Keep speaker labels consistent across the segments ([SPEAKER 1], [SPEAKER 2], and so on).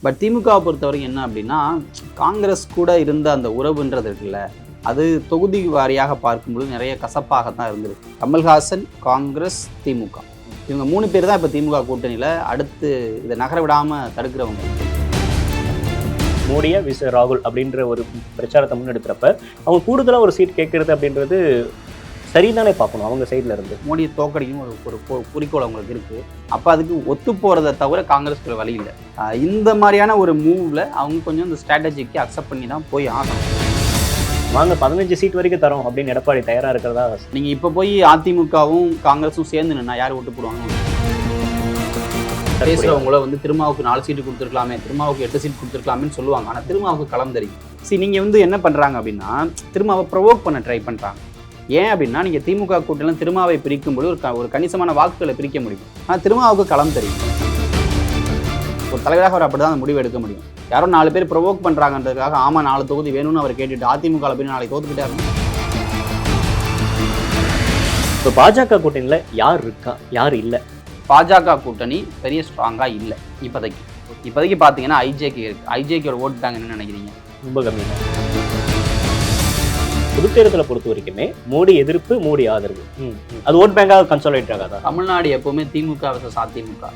[SPEAKER 1] But திமுகவை பொறுத்தவரைக்கும் என்ன அப்படின்னா, காங்கிரஸ் கூட இருந்த அந்த உறவுன்றது இருக்குல்ல, அது தொகுதி வாரியாக பார்க்கும்பொழுது நிறைய கசப்பாக தான் இருந்திருக்கு. கமல்ஹாசன், காங்கிரஸ், திமுக இவங்க 3 பேர் தான் இப்போ திமுக கூட்டணியில் அடுத்து இதை நகர விடாமல் தடுக்கிறவங்க.
[SPEAKER 2] மோடியா விஸ் ராகுல் அப்படின்ற ஒரு பிரச்சாரத்தை முன்னெடுக்கிறப்ப அவங்க கூடுதலாக ஒரு சீட் கேட்கறது அப்படின்றது சரிதானே பார்க்கணும் அவங்க சைடில் இருந்து.
[SPEAKER 1] மோடியை தோக்கடிக்கும் ஒரு குறிக்கோள் அவங்களுக்கு இருக்குது. அப்போ அதுக்கு ஒத்து போகிறத தவிர காங்கிரஸ்க்கு வழி இல்லை. இந்த மாதிரியான ஒரு மூவில் அவங்க கொஞ்சம் இந்த ஸ்ட்ராட்டஜிக்கு அக்செப்ட் பண்ணி தான் போய் ஆகணும்.
[SPEAKER 2] வாங்க 15 சீட் வரைக்கும் தரோம் அப்படின்னு எடப்பாடி தயாராக இருக்கிறதா?
[SPEAKER 1] நீங்கள் இப்போ போய் அதிமுகவும் காங்கிரஸும் சேர்ந்து நின்னா யார் ஓட்டு போடுவாங்க? பேசுகிறவங்கள வந்து திருமாவுக்கு 4 சீட்டு கொடுத்துருக்கலாமே, திருமாவுக்கு 8 சீட் கொடுத்துருக்கலாமேன்னு சொல்லுவாங்க. ஆனால் திருமாவுக்கு களம் தெரியும். நீங்கள் வந்து என்ன பண்ணுறாங்க அப்படின்னா, திருமாவை ப்ரொவோக் பண்ண ட்ரை பண்ணுறாங்க. ஏன் அப்படின்னா, நீங்கள் திமுக கூட்டணியில் திருமாவை பிரிக்கும்போது ஒரு கணிசமான வாக்குகளை பிரிக்க முடியும். ஆனால் திருமாவுக்கு களம் தெரியும். ஒரு தலைவராக அவர் அப்படி தான் அந்த முடிவு எடுக்க முடியும். யாரோ 4 பேர் ப்ரொவோக் பண்ணுறாங்கன்றதுக்காக ஆமாம் 4 தொகுதி வேணும்னு அவர் கேட்டுட்டு அதிமுக போய் நாளைக்கு தோத்துக்கிட்டாரு.
[SPEAKER 2] இப்போ பாஜக கூட்டணியில் யார் இருக்கா, யார் இல்லை?
[SPEAKER 1] பாஜக கூட்டணி பெரிய ஸ்ட்ராங்காக இல்லை இப்போதைக்கு பார்த்தீங்கன்னா ஐஜேகே இருக்குது. ஐஜேகேயோட ஓட்டு பேங்க் என்ன நினைக்கிறீங்க?
[SPEAKER 2] ரொம்ப கம்மி தான். புதுத்தேர்தலை பொறுத்த வரைக்குமே மோடி எதிர்ப்பு, மோடி ஆதரவு, அது ஓட் பேங்காக கன்சாலிடேட் ஆகாதா?
[SPEAKER 1] தமிழ்நாடு எப்போவுமே திமுக vs அதிமுக.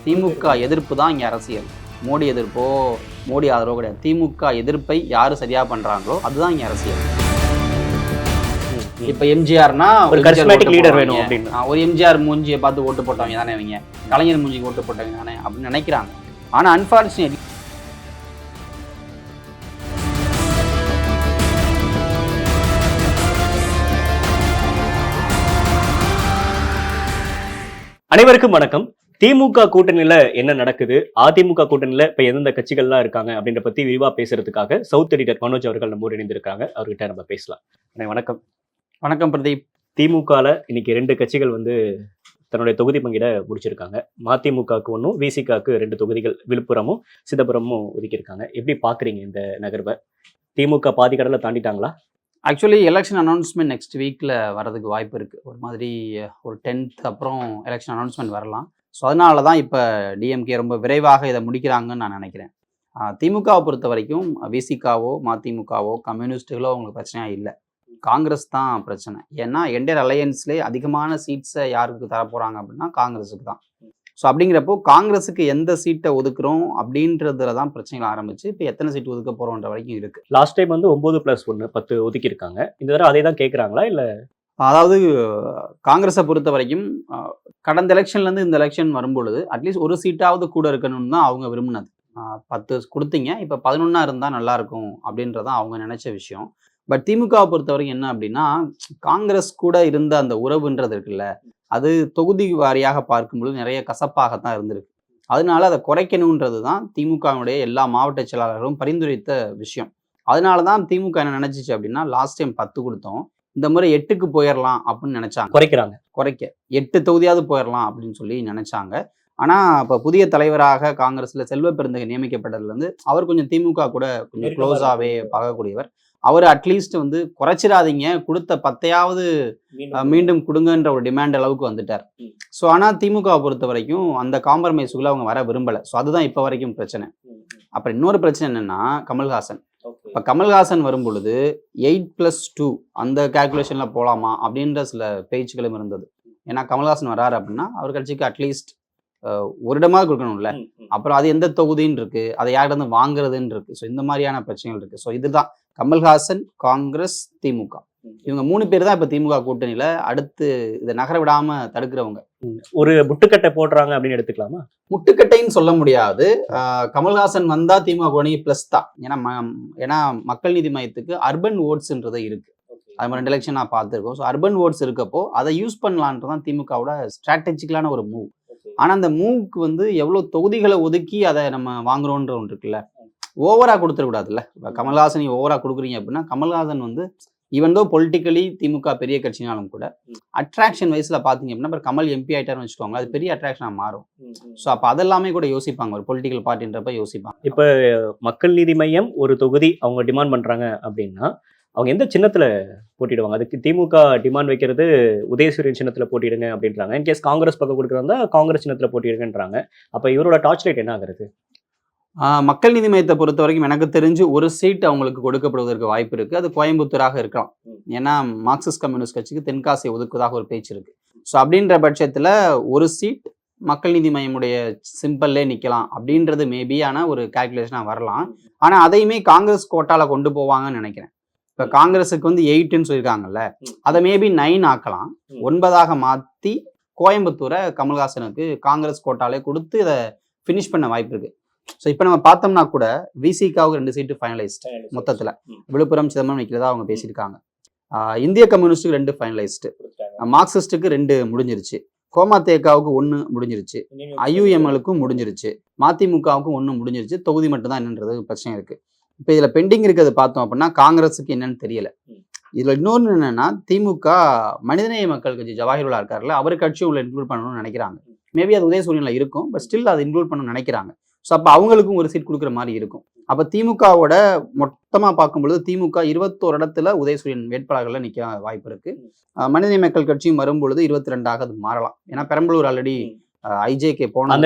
[SPEAKER 1] திமுக எதிர்ப்பு தான் இங்கே அரசியல். மோடி எதிர்ப்போ மோடி ஆதரவோ கிடையாது. திமுக எதிர்ப்பை யார் சரியாக பண்ணுறாங்களோ அதுதான் இங்கே அரசியல். இப்போ எம்ஜிஆர்னா
[SPEAKER 2] ஒரு கரிஸ்மேட்டிக் லீடர் வேணும் அப்படின்னு
[SPEAKER 1] ஒரு எம்ஜிஆர் மூஞ்சியை பார்த்து ஓட்டு போட்டவங்க தானே இவங்க, கலைஞர் மூஞ்சிக்கு ஓட்டு போட்டவங்க தானே அப்படின்னு நினைக்கிறாங்க. ஆனால் அன்ஃபார்ச்சுனேட்லி
[SPEAKER 2] அனைவருக்கும் வணக்கம். திமுக கூட்டணியில என்ன நடக்குது, அதிமுக கூட்டணியில இப்ப எந்தெந்த கட்சிகள்லாம் இருக்காங்க அப்படின்ற பத்தி விரிவா பேசுறதுக்காக சவுத் எடிட்டர் மனோஜ் அவர்கள் நம்ம இணைந்திருக்காங்க. அவர்கிட்ட நம்ம பேசலாம். வணக்கம்.
[SPEAKER 1] வணக்கம் பிரதீப்.
[SPEAKER 2] திமுகல இன்னைக்கு 2 கட்சிகள் வந்து தன்னுடைய தொகுதி பங்கீட முடிச்சிருக்காங்க. மதிமுகவுக்கு 1, விசிகாவுக்கு 2 தொகுதிகள் விழுப்புரமும் சிதம்பரமும் ஒதுக்கியிருக்காங்க. எப்படி பாக்குறீங்க இந்த நகர்வை? திமுக பாதி கடலை தாண்டிட்டாங்களா?
[SPEAKER 1] ஆக்சுவலி எலெக்ஷன் அனௌன்ஸ்மெண்ட் நெக்ஸ்ட் வீக்கில் வரதுக்கு வாய்ப்பு இருக்குது. ஒரு மாதிரி ஒரு 10th அப்புறம் எலெக்ஷன் அனௌன்ஸ்மெண்ட் வரலாம். ஸோ அதனால தான் இப்போ டிஎம்கே ரொம்ப விரைவாக இதை முடிக்கிறாங்கன்னு நான் நினைக்கிறேன். திமுகவை பொறுத்த வரைக்கும் விசிகாவோ மதிமுகவோ கம்யூனிஸ்ட்டுகளோ அவங்களுக்கு பிரச்சனையாக இல்லை. காங்கிரஸ் தான் பிரச்சனை. ஏன்னா என்டையர் அலையன்ஸ்லேயே அதிகமான சீட்ஸை யாருக்கு தரப்போகிறாங்க அப்படின்னா காங்கிரஸுக்கு தான். ஸோ அப்படிங்கிறப்போ காங்கிரஸுக்கு எந்த சீட்டை ஒதுக்குறோம் அப்படின்றதுல தான் பிரச்சனைகள் ஆரம்பிச்சு இப்போ எத்தனை சீட் ஒதுக்க போகிறோன்ற வரைக்கும் இருக்குது.
[SPEAKER 2] லாஸ்ட் டைம் வந்து 9+1 10 ஒதுக்கியிருக்காங்க. இந்த தடவை அதே தான் கேட்குறாங்களா இல்லை?
[SPEAKER 1] அதாவது காங்கிரஸை பொறுத்த வரைக்கும் கடந்த எலெக்ஷன்லேருந்து இந்த எலெக்ஷன் வரும்பொழுது அட்லீஸ்ட் ஒரு சீட்டாவது கூட இருக்கணும்னு தான் அவங்க விரும்பினது. 10 கொடுத்தீங்க, இப்போ 11 இருந்தால் நல்லாயிருக்கும் அப்படின்றதான் அவங்க நினச்ச விஷயம். பட் திமுகவை பொறுத்த வரைக்கும் என்ன அப்படின்னா, காங்கிரஸ் கூட இருந்த அந்த உறவுன்றது இருக்குல்ல, அது தொகுதி வாரியாக பார்க்கும்பொழுது நிறைய கசப்பாக தான் இருந்திருக்கு. அதனால அதை குறைக்கணுன்றது தான் திமுகவுடைய எல்லா மாவட்ட செயலாளர்களும் பரிந்துரைத்த விஷயம். அதனால தான் திமுக என்ன நினைச்சிச்சு அப்படின்னா, லாஸ்ட் டைம் 10 கொடுத்தோம், இந்த முறை 8க்கு போயிடலாம் அப்படின்னு நினைச்சாங்க. குறைக்க 8 தொகுதியாவது போயிடலாம் அப்படின்னு சொல்லி நினைச்சாங்க. ஆனால் இப்போ புதிய தலைவராக காங்கிரஸில் செல்வ பெருந்தகை நியமிக்கப்பட்டதுலேருந்து அவர் கொஞ்சம் திமுக கூட கொஞ்சம் க்ளோஸாகவே பார்க்கக்கூடியவர். அவர் அட்லீஸ்ட் வந்து குறைச்சிடாதீங்க, கொடுத்த 10ஐயாவது மீண்டும் கொடுங்கன்ற ஒரு டிமாண்ட் அளவுக்கு வந்துட்டார். ஸோ ஆனால் திமுகவை பொறுத்த வரைக்கும் அந்த காம்ப்ரமைஸுக்குள்ள அவங்க வர விரும்பலை. ஸோ அதுதான் இப்போ வரைக்கும் பிரச்சனை. அப்புறம் இன்னொரு பிரச்சனை என்னென்னா கமல்ஹாசன். இப்போ கமல்ஹாசன் வரும் பொழுது 8+2 அந்த கேல்குலேஷனில் போகலாமா அப்படின்ற சில பேச்சுக்களும் இருந்தது. ஏன்னா கமல்ஹாசன் வராரு அப்படின்னா அவர் கட்சிக்கு அட்லீஸ்ட் ஒரு இடமாவது கொடுக்கணும்ல. அப்புறம் அது எந்த தொகுதின்னு இருக்குது, அதை யார்கிட்ட வாங்குறதுன்னு இருக்குது. ஸோ இந்த மாதிரியான பிரச்சனைகள் இருக்குது. ஸோ இதுதான் கமல்ஹாசன், காங்கிரஸ், திமுக இவங்க 3 பேர் தான் இப்போ திமுக கூட்டணியில் அடுத்து இதை நகர விடாமல் தடுக்கிறவங்க.
[SPEAKER 2] ஒரு முட்டுக்கட்டை போடுறாங்க அப்படின்னு எடுத்துக்கலாமா?
[SPEAKER 1] முட்டுக்கட்டைன்னு சொல்ல முடியாது. கமல்ஹாசன் வந்தால் திமுக கூட்டணி ப்ளஸ் தான். ஏன்னா மக்கள் நீதி மையத்துக்கு அர்பன் ஓட்ஸ்ன்றது இருக்குது. அது மாதிரி 2 எலெக்ஷன் நான் பார்த்துருக்கோம். ஸோ அர்பன் ஓட்ஸ் இருக்கப்போ அதை யூஸ் பண்ணலான்றதான் திமுகவோட ஸ்ட்ராட்டஜிக்கலான ஒரு மூவ். ஆனால் அந்த மூவுக்கு வந்து எவ்வளோ தொகுதிகளை ஒதுக்கி அதை நம்ம வாங்குறோன்ற ஒன்று இருக்குல்ல, ஓவராக கொடுத்துடக்கூடாதுல்ல. இப்போ கமல்ஹாசன் ஓவராக கொடுக்குறீங்க அப்படின்னா, கமல்ஹாசன் வந்து ஈவன் தோ பொலிட்டிக்கலி திமுக பெரிய கட்சினாலும் கூட அட்ராக்ஷன் வைஸில் பார்த்தீங்க அப்படின்னா இப்போ கமல் எம்பி ஆகிட்டாருன்னு வச்சுக்கோங்க, அது பெரிய அட்ராக்ஷனாக மாறும். ஸோ அப்போ அதெல்லாமே கூட யோசிப்பாங்க, ஒரு பொலிட்டிக்கல் பார்ட்டின்றப்ப யோசிப்பாங்க.
[SPEAKER 2] இப்போ மக்கள் நீதி மையம் ஒரு தொகுதி அவங்க டிமாண்ட் பண்ணுறாங்க அப்படின்னா அவங்க எந்த சின்னத்தில் போட்டிடுவாங்க? அதுக்கு திமுக டிமாண்ட் வைக்கிறது உதயசூரியன் சின்னத்தில் போட்டிடுங்க அப்படின்றாங்க. இன்கேஸ் காங்கிரஸ் பக்கம் கொடுக்குறதா காங்கிரஸ் சின்னத்தில் போட்டிடுங்கன்றாங்க. அப்போ இவரோட டார்ச் லைட் என்ன ஆகுறது?
[SPEAKER 1] மக்கள் நீதி மையத்தை பொறுத்த வரைக்கும் எனக்கு தெரிஞ்சு ஒரு சீட் அவங்களுக்கு கொடுக்கப்படுவதற்கு வாய்ப்பு இருக்கு. அது கோயம்புத்தூராக இருக்கலாம். ஏன்னா மார்க்சிஸ்ட் கம்யூனிஸ்ட் கட்சிக்கு தென்காசியை ஒதுக்குவதாக ஒரு பேச்சு இருக்கு. ஸோ அப்படின்ற பட்சத்துல ஒரு சீட் மக்கள் நீதி மையமுடைய சிம்பிள்லே நிக்கலாம் அப்படின்றது மேபி ஆனா ஒரு கால்குலேஷனா வரலாம். ஆனா அதையுமே காங்கிரஸ் கோட்டால கொண்டு போவாங்கன்னு நினைக்கிறேன். இப்ப காங்கிரஸுக்கு வந்து 8ன்னு சொல்லியிருக்காங்கல்ல, அதை மேபி 9 ஆக்கலாம். 9ஆக மாத்தி கோயம்புத்தூரை கமல்ஹாசனுக்கு காங்கிரஸ் கோட்டாலே கொடுத்து இதை ஃபினிஷ் பண்ண வாய்ப்பு இருக்கு. ஸோ இப்போ நம்ம பார்த்தோம்னா கூட விசிகாவுக்கு 2 சீட்டு ஃபைனலைஸ்ட் மொத்தத்தில். விழுப்புரம் சிதம்பரம் நிற்கிறதா அவங்க பேசியிருக்காங்க. இந்திய கம்யூனிஸ்டுக்கு 2 ஃபைனலைஸ்டு, மார்க்சிஸ்டுக்கு 2 முடிஞ்சிருச்சு, கோமாதேகாவுக்கு 1 முடிஞ்சிருச்சு, ஐயுஎம்எலுக்கும் முடிஞ்சிருச்சு, மதிமுகவுக்கும் 1 முடிஞ்சிருச்சு. தொகுதி மட்டும் தான் என்னன்றது பிரச்சனை இருக்கு. இப்போ இதில் பெண்டிங் இருக்கிறது பார்த்தோம் அப்படின்னா காங்கிரஸுக்கு என்னன்னு தெரியல. இதில் இன்னொன்று என்னன்னா, திமுக மனிதநேய மக்கள் கட்சி ஜவாஹிருல்லா இருக்காருல்ல, அவர் கட்சியும் உள்ள இன்க்ளூட் பண்ணணும்னு நினைக்கிறாங்க. மேபி அது உதயசூரியனில் இருக்கும், பட் ஸ்டில் அதை இன்க்ளூட் பண்ணணும்னு நினைக்கிறாங்க. ஸோ அப்போ அவங்களுக்கும் ஒரு சீட் கொடுக்குற மாதிரி இருக்கும். அப்போ திமுகவோட மொத்தமாக பார்க்கும்பொழுது திமுக 21 இடத்துல உதயசூரியன் வேட்பாளர்களில் நிற்க வாய்ப்பு இருக்கு. மனிதநேய மக்கள் கட்சியும் வரும்பொழுது 22ஆக அது மாறலாம். ஏன்னா பெரம்பலூர் ஆல்ரெடி ஐஜேகே போன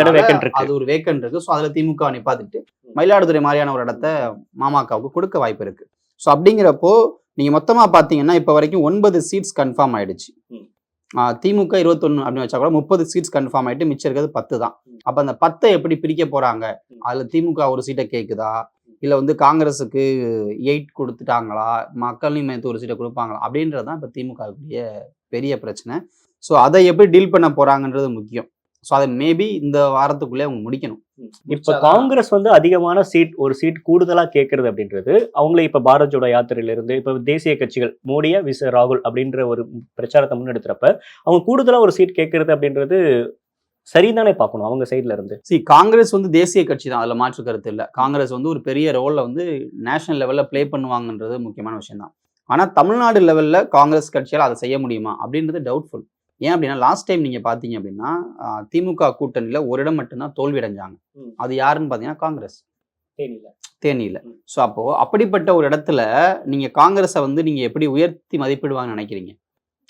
[SPEAKER 1] அது ஒரு வேக்கன்ட் இருக்கு. ஸோ அதில் திமுக நிப்பாத்திட்டு மயிலாடுதுறை மாதிரியான ஒரு இடத்த மாமகவுக்கு கொடுக்க வாய்ப்பு இருக்கு. ஸோ அப்படிங்கிறப்போ நீங்க மொத்தமா பாத்தீங்கன்னா இப்ப வரைக்கும் 9 சீட்ஸ் கன்ஃபார்ம் ஆயிடுச்சு. திமுக 21 அப்படின்னு வச்சா கூட 30 சீட்ஸ் கன்ஃபார்ம் ஆயிட்டு மிச்சம் இருக்கிறது 10 தான். அப்ப அந்த 10 எப்படி பிரிக்க போறாங்க? அதுல திமுக ஒரு சீட்டை கேக்குதா, இல்ல வந்து காங்கிரஸுக்கு 8 கொடுத்துட்டாங்களா, மக்கள் நீதி மையத்துக்கு ஒரு சீட்டை கொடுப்பாங்களா அப்படின்றதுதான் இப்ப திமுகவுடைய பெரிய பிரச்சனை. ஸோ அதை எப்படி டீல் பண்ண போறாங்கன்றது முக்கியம். ஸோ அதை மேபி இந்த வாரத்துக்குள்ளே அவங்க முடிக்கணும்.
[SPEAKER 2] இப்ப காங்கிரஸ் வந்து அதிகமான ஒரு சீட் கூடுதலா கேட்கறது அப்படின்றது அவங்களே இப்ப பாரத் ஜோடோ யாத்திரையில இருந்து இப்ப தேசிய கட்சிகள் மோடியா ராகுல் அப்படின்ற ஒரு பிரச்சாரத்தை முன்னெடுத்துறப்ப அவங்க கூடுதலா ஒரு சீட் கேட்கறது அப்படின்றது சரிதானே பார்க்கணும் அவங்க சைட்ல இருந்து.
[SPEAKER 1] காங்கிரஸ் வந்து தேசிய கட்சி தான், அதுல மாற்று கருத்து இல்லை. காங்கிரஸ் வந்து ஒரு பெரிய ரோல்ல வந்து நேஷனல் லெவல்ல பிளே பண்ணுவாங்கன்றது முக்கியமான விஷயம் தான். ஆனா தமிழ்நாடு லெவல்ல காங்கிரஸ் கட்சியால் அதை செய்ய முடியுமா அப்படின்றது டவுட்ஃபுல். ஏன் அப்படின்னா லாஸ்ட் டைம் நீங்க பாத்தீங்க அப்படின்னா திமுக கூட்டணியில ஒரு இடம் மட்டும்தான் தோல்வி அடைஞ்சாங்க. அது யாருன்னு பாத்தீங்கன்னா காங்கிரஸ், தேனியில. ஸோ அப்போ அப்படிப்பட்ட ஒரு இடத்துல நீங்க காங்கிரஸை வந்து நீங்க எப்படி உயர்த்தி மதிப்பிடுவாங்கன்னு நினைக்கிறீங்க?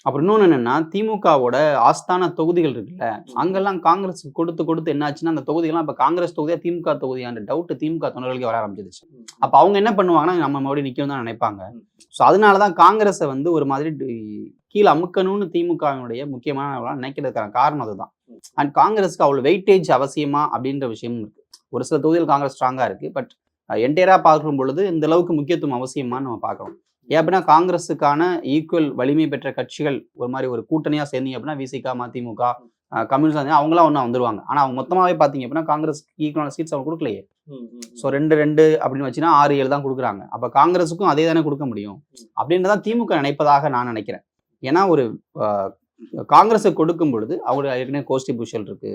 [SPEAKER 1] அப்புறம் இன்னொன்று என்னன்னா, திமுகவோட ஆஸ்தான தொகுதிகள் இருக்குல்ல, அங்கெல்லாம் காங்கிரஸ் கொடுத்து என்னாச்சுன்னா அந்த தொகுதிகள்லாம் இப்போ காங்கிரஸ் தொகுதியா திமுக தொகுதியான டவுட் திமுக தொண்டர்களுக்கு வர ஆரம்பிச்சிருச்சு. அப்போ அவங்க என்ன பண்ணுவாங்கன்னா நம்ம மறுபடியும் நிற்கணும் தான் நினைப்பாங்க. ஸோ அதனாலதான் காங்கிரஸை வந்து ஒரு மாதிரி கீழே அமுக்கணும்னு திமுகவினுடைய முக்கியமான நினைக்கிறதுக்கான காரணம் அதுதான். அண்ட் காங்கிரஸ்க்கு அவ்வளவு வெயிட்டேஜ் அவசியமா அப்படின்ற விஷயமும் இருக்கு. ஒரு சில தொகுதிகள் காங்கிரஸ் ஸ்ட்ராங்கா இருக்கு, பட் என்டையரா பார்க்கும் பொழுது இந்த அளவுக்கு முக்கியத்துவம் அவசியமானு நம்ம பார்க்கணும். ஏன் அப்படின்னா காங்கிரஸுக்கான ஈக்குவல் வலிமை பெற்ற கட்சிகள் ஒரு மாதிரி ஒரு கூட்டணியா சேர்ந்தீங்க அப்படின்னா விசிக, மதிமுக, கம்யூனிஸ்ட் அவங்களாம் ஒன்றா வந்துருவாங்க. ஆனா அவங்க மொத்தமாவே பாத்தீங்க அப்படின்னா காங்கிரஸ் ஈக்குவலான சீட்ஸ் அவங்க கொடுக்கலையே. ஸோ 2 அப்படின்னு வச்சுன்னா 6-7 தான் கொடுக்குறாங்க. அப்ப காங்கிரஸுக்கும் அதே தானே கொடுக்க முடியும் அப்படின்றதான் திமுக நினைப்பதாக நான் நினைக்கிறேன். ஏன்னா ஒரு காங்கிரஸை கொடுக்கும் பொழுது அவங்க ஏற்கனவே கோஷ்டி பூஷல் இருக்கு,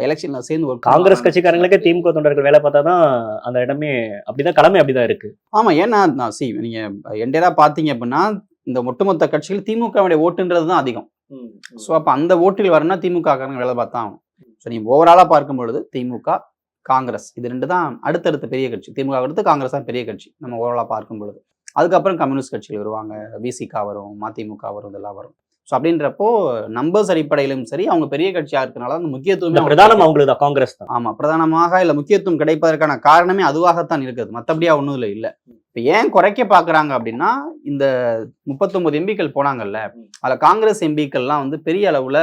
[SPEAKER 1] எலெக்ஷன்ல சேர்ந்து ஒரு
[SPEAKER 2] காங்கிரஸ் கட்சிக்காரங்களுக்கு திமுக தொண்டர்கள் வேலை பார்த்தாதான் அந்த இடமே அப்படிதான், கடமை அப்படிதான் இருக்கு.
[SPEAKER 1] ஆமா, ஏன்னா நீங்க என்டையரா பாத்தீங்க அப்படின்னா இந்த ஒட்டுமொத்த கட்சிகள் திமுகவுடைய ஓட்டுன்றது தான் அதிகம். ஸோ அப்ப அந்த ஓட்டில் வரணும்னா திமுக காரங்க வேலை பார்த்தா ஆகும். ஸோ நீங்க ஓவராலா பார்க்கும் பொழுது திமுக, காங்கிரஸ் இது 2 தான் அடுத்தடுத்த பெரிய கட்சி. திமுக அடுத்து காங்கிரஸ் தான் பெரிய கட்சி நம்ம ஓவராலா பார்க்கும் பொழுது. அதுக்கப்புறம் கம்யூனிஸ்ட் கட்சிகள் வருவாங்க, விசிக வரும், மதிமுக வரும், இதெல்லாம் வரும். ஸோ அப்படின்றப்போ நம்பர்ஸ் அடிப்படையிலும் சரி அவங்க பெரிய கட்சியா இருக்கனால அந்த முக்கியத்துவம்
[SPEAKER 2] பிரதானம் அவங்களுக்கு காங்கிரஸ் தான்.
[SPEAKER 1] ஆமா, பிரதானமாக இல்ல முக்கியத்துவம் கிடைப்பதற்கான காரணமே அதுவாகத்தான் இருக்குது, மற்றபடியா ஒன்றும் இல்லை. இப்போ ஏன் குறைக்க பாக்குறாங்க அப்படின்னா இந்த 39 எம்பிக்கள் போனாங்கல்ல, அதுல காங்கிரஸ் எம்பிக்கள்லாம் வந்து பெரிய அளவுல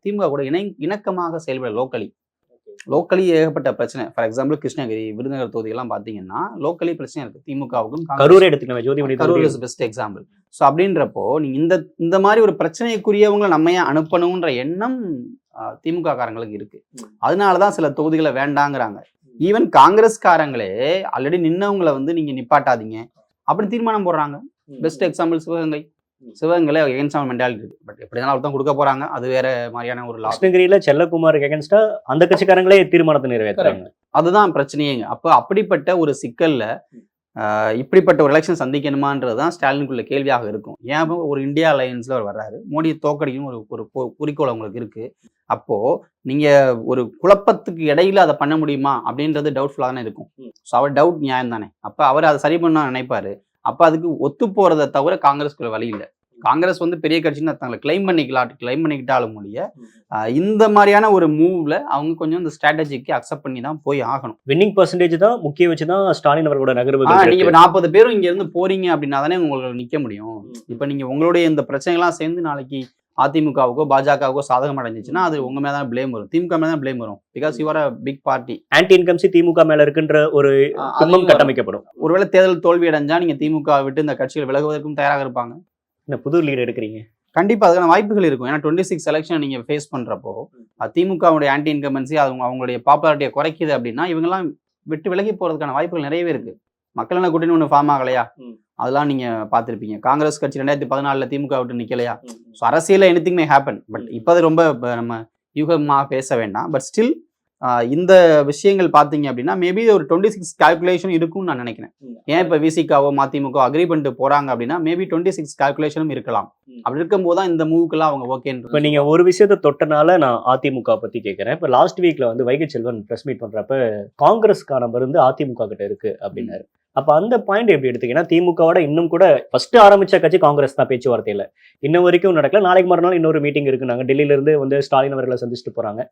[SPEAKER 1] திமுக கூட இணக்கமாக செயல்பட லோக்கலி ஏகப்பட்ட பிரச்சனை. ஃபார் எக்ஸாம்பிள் கிருஷ்ணகிரி, விருதுநகர் தொகுதியெல்லாம் பாத்தீங்கன்னா லோக்கலி பிரச்சனை இருக்கு திமுகவுக்கும்.
[SPEAKER 2] கரூர் எடுத்துக்கலாம்,
[SPEAKER 1] Karur is best example. So அப்படின்றப்போ நீங்க இந்த மாதிரி ஒரு பிரச்சனைக்குரியவங்களை நம்ம ஏன் அனுப்பணும்ன்ற எண்ணம் திமுக காரங்களுக்கு இருக்கு. அதனாலதான் சில தொகுதிகளை வேண்டாங்கிறாங்க. ஈவன் காங்கிரஸ்காரங்களே ஆல்ரெடி நின்னவங்களை வந்து நீங்க நிப்பாட்டாதீங்க அப்படின்னு தீர்மானம் போடுறாங்க. பெஸ்ட் எக்ஸாம்பிள் சிவகங்கையில எகென்ஸ்ட் மென்டாலிட்டி இருக்கு. பட் எப்படிதான் அவர் தான் கொடுக்க போறாங்க, அது வேற மாதிரியான ஒரு
[SPEAKER 2] கிருஷ்ணகிரியில செல்லகுமாருக்கு எகென்ஸ்டா அந்த கட்சிக்காரங்களே தீர்மானத்தை நிறைவேற்றுறாங்க.
[SPEAKER 1] அதுதான் பிரச்சனையேங்க. அப்ப அப்படிப்பட்ட ஒரு சிக்கல்ல இப்படிப்பட்ட ஒரு எலெக்ஷன் சந்திக்கணுமான்றதுதான் ஸ்டாலினுக்குள்ள கேள்வியாக இருக்கும். ஏன் ஒரு இந்தியா அலையன்ஸ்ல அவர் வர்றாரு, மோடியை தோக்கடிக்கணும் ஒரு குறிக்கோள் அவங்களுக்கு இருக்கு. அப்போ நீங்க ஒரு குழப்பத்துக்கு இடையில அதை பண்ண முடியுமா அப்படின்றது டவுட்ஃபுல்லா தானே இருக்கும். ஸோ அவர் டவுட் நியாயம் தானே. அப்ப அவர் அதை சரி பண்ண நினைப்பாரு. அப்ப அதுக்கு ஒத்து போறதை தவிர காங்கிரஸ்குள்ள வழி இல்லை. காங்கிரஸ் வந்து பெரிய கட்சின்னு தங்களை கிளைம் பண்ணிக்கிட்டாலும் மொழிய இந்த மாதிரியான ஒரு மூவ்ல அவங்க கொஞ்சம் இந்த ஸ்ட்ராட்டஜிக்கு அக்செப்ட் பண்ணி தான் போய் ஆகணும்.
[SPEAKER 2] வின்னிங் பர்சன்டேஜ் தான் முக்கிய வச்சுதான் ஸ்டாலின் அவர்களோட நகர்வுகள்
[SPEAKER 1] நீங்க
[SPEAKER 2] இருக்கு.
[SPEAKER 1] இப்ப 40 பேரும் இங்க இருந்து போறீங்க அப்படின்னா தானே உங்களுக்கு நிக்க முடியும். இப்ப நீங்க உங்களுடைய இந்த பிரச்சனைகள்லாம் சேர்ந்து நாளைக்கு அதிமுகவுக்கோ பாஜகவுக்கோ சாதகம் அடைஞ்சிச்சுன்னா அது உங்க மேல தான் பிளேம் வரும், திமுக மேல தான் பிளேம் வரும். Because you are a big party.
[SPEAKER 2] Anti இன்கம்சி திமுக மேல இருக்குன்ற ஒரு கும்பம் கட்டமைக்கப்படும்.
[SPEAKER 1] ஒருவேளை தேர்தல் தோல்வி அடைஞ்சா நீங்க திமுக விட்டு இந்த கட்சிகள் விலகுவதற்கும் தயாராக இருப்பாங்க.
[SPEAKER 2] இந்த புது லீடு எடுக்கிறீங்க,
[SPEAKER 1] கண்டிப்பா அதுக்கான வாய்ப்புகள் இருக்கும். ஏன்னா 26 எலெக்ஷன் நீங்க ஃபேஸ் பண்றப்போ திமுகவுடைய ஆன்டி இன்கம்பன்சி அவங்களுடைய பாப்புலாரிட்டியை குறைக்குது அப்படின்னா இவங்கெல்லாம் விட்டு விலகி போறதுக்கான வாய்ப்புகள் நிறையவே இருக்கு. மக்கள் நல கூட்டணி ஒன்று ஃபார்ம் ஆகலையா, அதெல்லாம் நீங்க பார்த்துருப்பீங்க. காங்கிரஸ் கட்சி 2014 திமுக விட்டு நிக்கலையா. ஸோ அரசியல் எனிதிங் மே ஹேப்பன். பட் இப்போ அது ரொம்ப நம்ம யூகமாக பேச வேண்டாம். பட் ஸ்டில் இந்த விஷயங்கள் பார்த்தீங்க அப்படின்னா மேபி ஒரு 26 கால்குலேஷன் இருக்கும்னு நான் நினைக்கிறேன். ஏன் இப்போ விசிகாவோ மதிமுக அக்ரி பண்ணிட்டு போறாங்க அப்படின்னா மேபி 26 கால்குலேஷனும் இருக்கலாம். அப்படி இருக்கும்போது தான் இந்த மூவுக்கெல்லாம் அவங்க ஓகேன்னு.
[SPEAKER 2] இப்போ நீங்க ஒரு விஷயத்தை தொட்டனால நான் அதிமுக பத்தி கேட்கிறேன். இப்போ லாஸ்ட் வீக்ல வந்து வைகை செல்வன் பிரஸ் மீட் பண்றப்ப காங்கிரஸ்க்கான மருந்து அதிமுக கிட்ட இருக்கு அப்படின்னாரு. அப்ப அந்த பாயிண்ட் எப்படி எடுத்தீங்கன்னா திமுகவோட இன்னும் கூட ஃபர்ஸ்ட் ஆரம்பிச்ச கட்சி காங்கிரஸ் தான், பேச்சுவார்த்தையில இன்னும் வரைக்கும் நடக்கல. நாளைக்கு மறுநாள் இன்னொரு மீட்டிங் இருக்கு, நாங்க டெல்லியில இருந்து வந்து ஸ்டாலின் அவர்களை சந்திச்சுட்டு போறாங்க.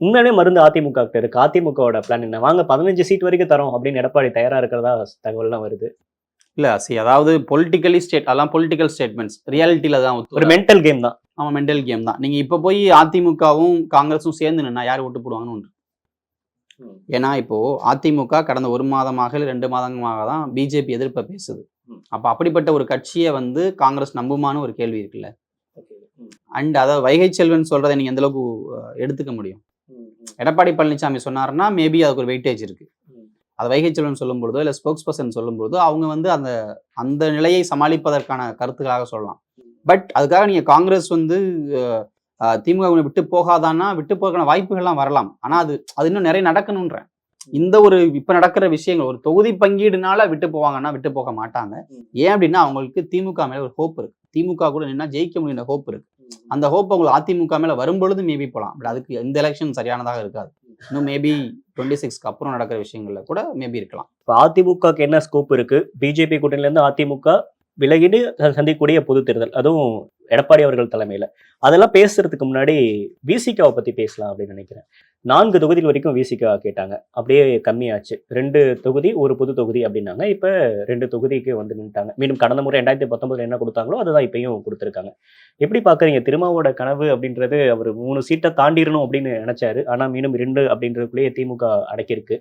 [SPEAKER 2] உண்மையிலே மருந்து அதிமுக கிட்ட இருக்கு. அதிமுகவோட பிளான் என்ன? வாங்க 15 சீட் வரைக்கும் தரோம் அப்படின்னு எடப்பாடி தயாரா இருக்கிறதா தகவல்லாம் வருது.
[SPEAKER 1] இல்ல அதாவது பொலிட்டிக்கலி அதெல்லாம் பொலிட்டிக்கல் ஸ்டேட்மெண்ட்ஸ், ரியாலிட்டியில தான்
[SPEAKER 2] ஒரு மென்டல் கேம் தான்.
[SPEAKER 1] ஆமா, மென்டல் கேம் தான். நீங்க இப்ப போய் அதிமுகவும் காங்கிரஸும் சேர்ந்து நின்னா யார் விட்டு போடுவாங்கன்னு ஒன்று. ஏன்னா இப்போ அதிமுக கடந்த 1 மாதமாக 2 மாதமாக தான் பிஜேபி எதிர்ப்பை பேசுது. அப்ப அப்படிப்பட்ட ஒரு கட்சியை வந்து காங்கிரஸ் நம்புமான்னு ஒரு கேள்வி இருக்குல்ல. அண்ட் அதாவது வைகை செல்வன் சொல்றதை நீங்க எந்த அளவுக்கு எடுத்துக்க முடியும்? எடப்பாடி பழனிசாமி சொன்னாருன்னா மேபி அதுக்கு ஒரு வெயிட்டேஜ் இருக்கு. அது வைகை செல்வன் சொல்லும் பொழுதோ இல்லை ஸ்போக்ஸ் பர்சன் சொல்லும் பொழுதோ அவங்க வந்து அந்த நிலையை சமாளிப்பதற்கான கருத்துக்களாக சொல்லலாம். பட் அதுக்காக நீங்க காங்கிரஸ் வந்து திமுக விட்டு போகாதான்னா விட்டு போகிறதுக்கான வாய்ப்புகள்லாம் வரலாம். ஆனா அது இன்னும் நிறைய நடக்கணுன்ற. இந்த ஒரு இப்ப நடக்கிற விஷயங்கள் ஒரு தொகுதி பங்கீடுனால விட்டு போவாங்கன்னா விட்டு போக மாட்டாங்க. ஏன் அப்படின்னா அவங்களுக்கு திமுக மேல ஒரு ஹோப் இருக்கு. திமுக கூட நின்னா ஜெயிக்க முடியுற ஹோப் இருக்கு. அந்த ஹோப் அவங்களுக்கு அதிமுக மேல வரும்பொழுது மேபி போகலாம். பட் அதுக்கு இந்த எலெக்ஷன் சரியானதாக இருக்காது. இன்னும் மேபி 26க்கு அப்புறம் நடக்கிற விஷயங்கள்ல கூட மேபி இருக்கலாம்.
[SPEAKER 2] இப்போ அதிமுகக்கு என்ன ஸ்கோப் இருக்கு? பிஜேபி கூட்டணியில இருந்து அதிமுக விலகிட்டு சந்திக்கக்கூடிய பொது தேர்தல், அதுவும் எடப்பாடி அவர்கள் தலைமையில, அதெல்லாம் பேசுறதுக்கு முன்னாடி விசிகாவை பத்தி பேசலாம் அப்படின்னு நினைக்கிறேன். 4 தொகுதிகள் வரைக்கும் விசிகா கேட்டாங்க, அப்படியே கம்மியாச்சு. 2 தொகுதி 1 பொது தொகுதி அப்படின்னாங்க. இப்ப 2 தொகுதிக்கு வந்து நின்ட்டாங்க. மீண்டும் கடந்த முறை 2019 என்ன கொடுத்தாங்களோ அதுதான் இப்பயும் கொடுத்துருக்காங்க. எப்படி பாக்குறீங்க? திருமாவோட கனவு அப்படின்றது அவர் 3 சீட்டை தாண்டிடணும் அப்படின்னு நினைச்சாரு. ஆனா மீண்டும் 2 அப்படின்றதுக்குள்ளேயே திமுக அடக்கியிருக்கு.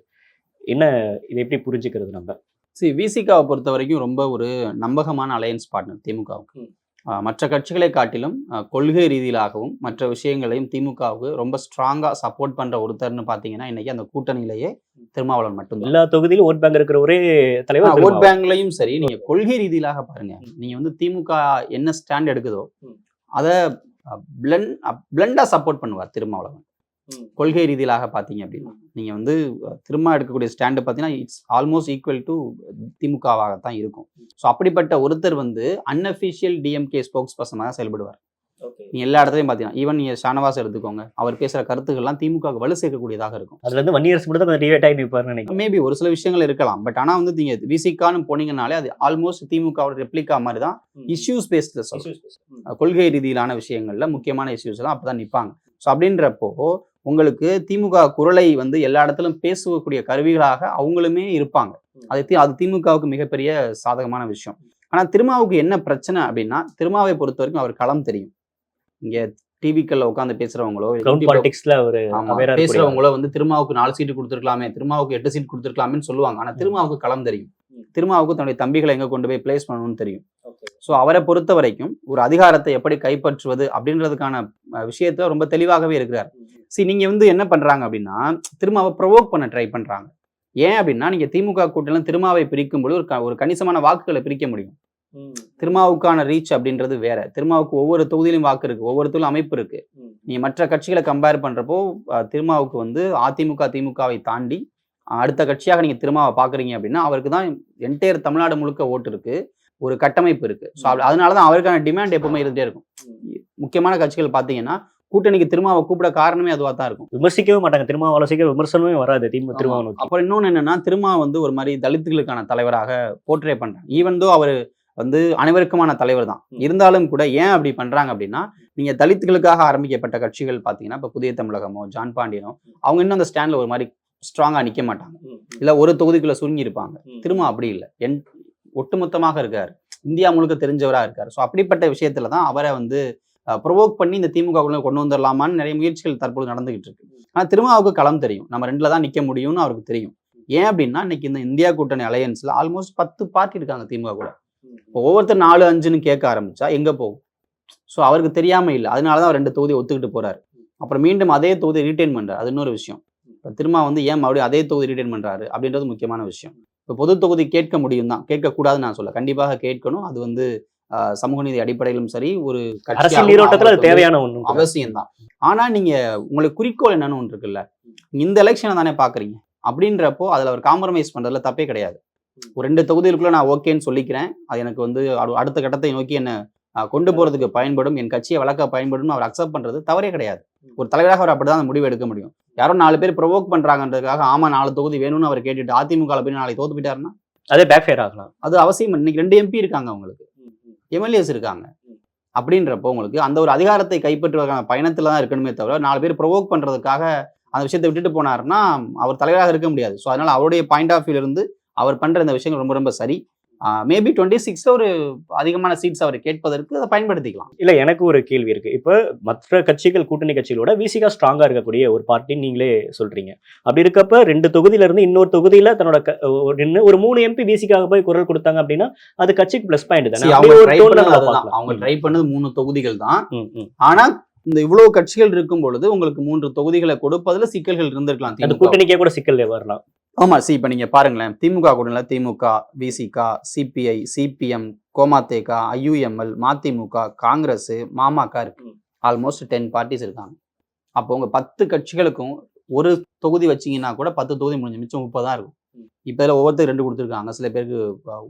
[SPEAKER 2] என்ன இதை எப்படி புரிஞ்சுக்கிறது நம்ம?
[SPEAKER 1] விசிகாவை பொறுத்த வரைக்கும் ரொம்ப ஒரு நம்பகமான அலையன்ஸ் பார்ட்னர் திமுகவுக்கு. மற்ற கட்சிகளை காட்டிலும் கொள்கை ரீதியிலாகவும் மற்ற விஷயங்களையும் திமுகவுக்கு ரொம்ப ஸ்ட்ராங்கா சப்போர்ட் பண்ற ஒருத்தர்னு பாத்தீங்கன்னா இன்னைக்கு அந்த கூட்டணியிலேயே திருமாவளவன் மட்டும்.
[SPEAKER 2] எல்லா தொகுதியிலும் ஓட் பேங்க் இருக்கிற ஒரே தலைவர்.
[SPEAKER 1] ஓட் பேங்க்லயும் சரி, நீங்க கொள்கை ரீதியிலாக பாருங்க. நீங்க வந்து திமுக என்ன ஸ்டாண்ட் எடுக்குதோ அதை பிளண்டா சப்போர்ட் பண்ணுவார் திருமாவளவன். கொள்கை ரீதியிலாக பார்த்தீங்க அப்படின்னா நீங்க வந்து திரும்ப எடுக்கக்கூடிய ஸ்டாண்டு பார்த்தீங்கன்னா இட்ஸ் ஆல்மோஸ்ட் ஈக்குவல் டு திமுகவாகத்தான் இருக்கும். ஸோ அப்படிப்பட்ட ஒருத்தர் வந்து அன்அஃபிஷியல் டிஎம்கே ஸ்போக்ஸ் பர்சனாக செயல்படுவார். நீ எல்லா இடத்துலையும் பார்த்தீங்கன்னா ஈவன் நீங்க ஷானவாஸ் எடுத்துக்கோங்க, அவர் பேசுற கருத்துக்கள்லாம் திமுக வலு சேர்க்கக்கூடியதாக இருக்கும்.
[SPEAKER 2] அதுல இருந்து வன்னியரசு மட்டும் தான் டிவேட் ஆகி நிற்பாருன்னு நினைக்கிறேன்.
[SPEAKER 1] மேபி ஒரு சில விஷயங்கள் இருக்கலாம். பட் ஆனா வந்து நீங்க விசிகான்னு போனீங்கனாலே அது ஆல்மோஸ்ட் திமுகவோட ரெப்ளிகா மாதிரி தான். இஷ்யூஸ் பேஸ்டு கொள்கை ரீதியிலான விஷயங்கள்ல முக்கியமான இஷ்யூஸ் எல்லாம் அப்பதான் நிற்பாங்க. ஸோ அப்படின்றப்போ உங்களுக்கு திமுக குரலை வந்து எல்லா இடத்திலும் பேசக்கூடிய கருவிகளாக அவங்களுமே இருப்பாங்க. அது திமுகவுக்கு மிகப்பெரிய சாதகமான விஷயம். ஆனா திருமாவுக்கு என்ன பிரச்சனை அப்படின்னா திருமாவை பொறுத்த வரைக்கும் அவர் களம் தெரியும். இங்க டிவிக்கல்ல உட்காந்து பேசுறவங்களோ பேசுறவங்களோ வந்து திருமாவுக்கு 4 சீட்டு கொடுத்துருக்கலாமே, திருமாவுக்கு 8 சீட் கொடுத்துருக்கலாமேன்னு சொல்லுவாங்க. ஆனா திருமாவுக்கு களம் தெரியும். திருமாவுக்கு தன்னுடைய தம்பிகளை எங்க கொண்டு போய் பிளேஸ் பண்ணணும்னு தெரியும். ஸோ அவரை பொறுத்த வரைக்கும் ஒரு அதிகாரத்தை எப்படி கைப்பற்றுவது அப்படின்றதுக்கான விஷயத்த ரொம்ப தெளிவாகவே இருக்கிறார். நீங்க வந்து என்ன பண்றாங்க அப்படின்னா திருமாவை ப்ரொவோக் பண்ண ட்ரை பண்றாங்க. ஏன் அப்படின்னா நீங்க திமுக கூட்டணியில திருமாவை பிரிக்கும் போது ஒரு கணிசமான வாக்குகளை பிரிக்க முடியும். திருமாவுக்கான ரீச் அப்படின்றது வேற. திருமாவுக்கு ஒவ்வொரு தொகுதியிலும் வாக்கு இருக்கு, ஒவ்வொரு தொகுதியிலும் அமைப்பு இருக்கு. நீங்க மற்ற கட்சிகளை கம்பேர் பண்றப்போ திருமாவுக்கு வந்து அதிமுக திமுகவை தாண்டி அடுத்த கட்சியாக நீங்க திருமாவை பாக்குறீங்க அப்படின்னா அவருக்கு தான் என்டையர் தமிழ்நாடு முழுக்க ஓட்டு இருக்கு, ஒரு கட்டமைப்பு இருக்கு. ஸோ அதனாலதான் அவருக்கான டிமாண்ட் எப்பவுமே இருந்துட்டே இருக்கும். முக்கியமான கட்சிகள் பாத்தீங்கன்னா கூட்டணிக்கு திருமாவை கூப்பிட காரணமே அதுவா தான் இருக்கும்.
[SPEAKER 2] விமர்சிக்கவே மாட்டாங்க, திருமாவளவு சீக்கிரம் விமர்சனமே வராது திருமாவளவு.
[SPEAKER 1] அப்புறம் இன்னொன்னு என்னன்னா திருமா வந்து ஒரு மாதிரி தலித்துகளுக்கான தலைவராக போர்ட்ரே பண்றாங்க. ஈவன் தோ அவர் வந்து அனைவருக்குமான தலைவர் தான். இருந்தாலும் கூட ஏன் அப்படி பண்றாங்க அப்படின்னா, நீங்க தலித்துகளுக்காக ஆரம்பிக்கப்பட்ட கட்சிகள் பார்த்தீங்கன்னா, இப்ப புதிய தமிழகமோ, ஜான் பாண்டியனோ, அவங்க இன்னும் அந்த ஸ்டாண்ட்ல ஒரு மாரி ஸ்ட்ராங்கா நிக்க மாட்டாங்க. இல்ல ஒரு தொகுதிக்குள்ள சுருங்கி இருப்பாங்க. திரும்ப அப்படி இல்ல. ஒட்டுமொத்தமாக இருக்காரு. இந்தியா முழுக்க தெரிஞ்சவரா இருக்காரு. ஸோ அப்படிப்பட்ட விஷயத்துல தான் அவர வந்து ப்ரொவோக் பண்ணி இந்த திமுகவுக்குள்ள கொண்டு வந்துரலாமான்னு நெறைய முயற்சிகள் தற்போது நடந்துகிட்டு இருக்கு. ஆனா திருமாவுக்கு களம் தெரியும். நம்ம 2ல தான் நிக்க முடியும்னு அவருக்கு தெரியும். ஏன் அப்படின்னா, இன்னைக்கு இந்த இந்தியா கூட்டணி அலையன்ஸ்ல ஆல்மோஸ்ட் 10 பார்ட்டி இருக்காங்க திமுக கூட. இப்போ ஒவ்வொருத்தர் 4, 5ன்னு கேட்க ஆரம்பிச்சா எங்க போகும்? ஸோ அவருக்கு தெரியாம இல்ல. அதனால தான் அவர் 2 தொகுதிய ஒத்துக்கிட்டு போறாரு. அப்புறம் மீண்டும் அதே தொகுதிய ரீட்டெயின் பண்றாரு. அது இன்னொரு விஷயம். இப்ப திருமா வந்து ஏன் மறுபடியும் அதே தொகுதி ரீட்டெயின் பண்றாரு அப்படின்றது முக்கியமான விஷயம். இப்ப பொது தொகுதி கேட்க முடியும் தான். கேட்கக்கூடாதுன்னு நான் சொல்லல. கண்டிப்பாக கேட்கணும். அது வந்து சமூக நீதி அடிப்படையிலும் சரி, ஒரு
[SPEAKER 2] அரசியல் நீரோட்டத்துல அது தேவையான ஒண்ணு.
[SPEAKER 1] அவசியம் தான். ஆனா நீங்க உங்களுக்கு குறிக்கோள் என்னன்னு ஒண்ணு இருக்குல்ல. இந்த எலெக்ஷன தானே பார்க்குறீங்க. அப்படின்றப்போ அதுல அவர் காம்ப்ரமைஸ் பண்றதுல தப்பே கிடையாது. ஒரு 2 தொகுதிகளுக்குள்ள நான் ஓகேன்னு சொல்லிக்கிறேன். அது எனக்கு வந்து அடுத்த கட்டத்தை நோக்கி என்ன கொண்டு போறதுக்கு பயன்படும். என் கட்சியை வளர்க்க பயன்படும்னு அவர் அக்செப்ட் பண்றது தவறே கிடையாது. ஒரு தலைவராக அவர் அப்படிதான் அந்த முடிவு எடுக்க முடியும். யாரோ 4 பேர் ப்ரொவோக் பண்றாங்கன்றதுக்காக ஆமா 4 தொகுதி வேணும்னு அவர் கேட்டுட்டு அதிமுகல போய் நாளைக்கு தோத்து போயிட்டாருன்னா
[SPEAKER 2] அதே பேக் ஃபயர் ஆகலாம்.
[SPEAKER 1] அது அவசியம். இன்னைக்கு 2 எம்பி இருக்காங்க அவங்களுக்கு. எம்எல்ஏஸ் இருக்காங்க. அப்படின்றப்போ உங்களுக்கு அந்த ஒரு அதிகாரத்தை கைப்பற்றுவதற்கான பயணத்துல தான் இருக்கணுமே தவிர 4 பேர் ப்ரொவோக் பண்றதுக்காக அந்த விஷயத்தை விட்டுட்டு போனாருன்னா அவர் தலைவராக இருக்க முடியாது. ஸோ அதனால அவருடைய பாயிண்ட் ஆஃப் வியூல இருந்து அவர் பண்ற இந்த விஷயங்கள் ரொம்ப ரொம்ப சரி. மேபி 26ல ஒரு அதிகமான சீட்ஸ் அவர் கேட்பதற்கு அதை பயன்படுத்திக்கலாம்.
[SPEAKER 2] இல்ல எனக்கு ஒரு கேள்வி இருக்கு. இப்ப மற்ற கட்சிகள் கூட்டணி கட்சிகளோட விசிகா ஸ்ட்ராங்கா இருக்கக்கூடிய ஒரு பார்ட்டி நீங்களே சொல்றீங்க. அப்படி இருக்கப்ப 2 தொகுதியில இருந்து இன்னொரு தொகுதியில தன்னோட நின்னு ஒரு 3 எம்பி விசிகாக போய் குரல் கொடுத்தாங்க அப்படின்னா அது கட்சிக்கு பிளஸ் பாயிண்ட் தானே.
[SPEAKER 1] அவங்க ட்ரை பண்ணது 3 தொகுதிகள் தான். ஆனா இந்த இவ்வளவு கட்சிகள் இருக்கும் பொழுது உங்களுக்கு 3 தொகுதிகளை கொடுப்பதுல சிக்கல்கள் இருந்திருக்கலாம்.
[SPEAKER 2] அந்த கூட்டணிக்கே கூட சிக்கல் வரலாம்.
[SPEAKER 1] ஆமா. இப்ப நீங்க பாருங்களேன். திமுக கூட்டணியில திமுக, விசிக, சிபிஐ, சிபிஎம், கோமாதேக, ஐயுஎம்எல், மதிமுக, காங்கிரஸ், மாமக இருக்கு. ஆல்மோஸ்ட் 10 பார்ட்டிஸ் இருக்காங்க. அப்போ உங்க 10 கட்சிகளுக்கும் ஒரு தொகுதி வச்சீங்கன்னா கூட 10 தொகுதி முடிஞ்சு மிச்சம் 30 தான் இருக்கும். இப்ப இதுல ஒவ்வொருத்தர் 2 கொடுத்துருக்காங்க. சில பேருக்கு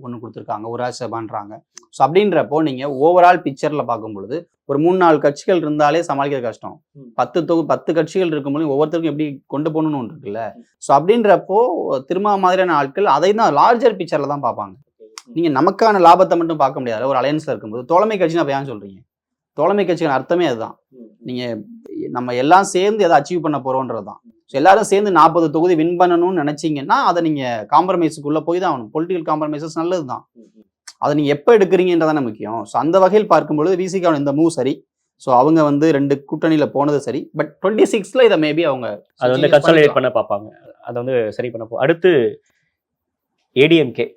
[SPEAKER 1] 1 கொடுத்துருக்காங்க. ஒரு ராஜ்யசபான்றாங்க. ஸோ அப்படின்றப்போ நீங்க ஓவரால் பிக்சர்ல பார்க்கும் பொழுது ஒரு 3-4 கட்சிகள் இருந்தாலே சமாளிக்கிறது கஷ்டம். 10 கட்சிகள் இருக்கும்போது ஒவ்வொருத்தருக்கும் எப்படி கொண்டு போகணும்னு ஒன்று இருக்குல்ல. ஸோ அப்படின்றப்போ திருமா மாதிரியான ஆட்கள் அதை தான் லார்ஜர் பிக்சர்ல தான் பார்ப்பாங்க. நீங்க நமக்கான லாபத்தை மட்டும் பார்க்க முடியாது. ஒரு அலையன்ஸ்ல இருக்கும்போது தோழமை கட்சின்னு அப்ப ஏன் சொல்றீங்க? தோழமை கட்சியின் அர்த்தமே அதுதான். நீங்க நம்ம எல்லாம் சேர்ந்து எதை அச்சீவ் பண்ண போறோம்ன்றது தான். எல்லாரும் சேர்ந்து 40 தொகுதி வின் பண்ணணும்னு நினைச்சீங்கன்னா அதை நீங்க காம்ப்ரமைஸுக்குள்ள போய் தான் ஆகணும். பொலிட்டிக்கல் காம்ப்ரமைசஸ் நல்லதுதான். அதை நீங்க எப்ப எடுக்கிறீங்கன்றதானே முக்கியம். ஸோ அந்த வகையில் பார்க்கும்பொழுது விசிகாவோட இந்த மூவ் சரி. ஸோ அவங்க வந்து 2 கூட்டணியில போனது சரி. பட் 26ல இதை மேபி அவங்க
[SPEAKER 2] அதை வந்து கன்சாலிடேட் பண்ண பார்ப்பாங்க. அதை வந்து சரி பண்ண அடுத்து ஏடிஎம்கே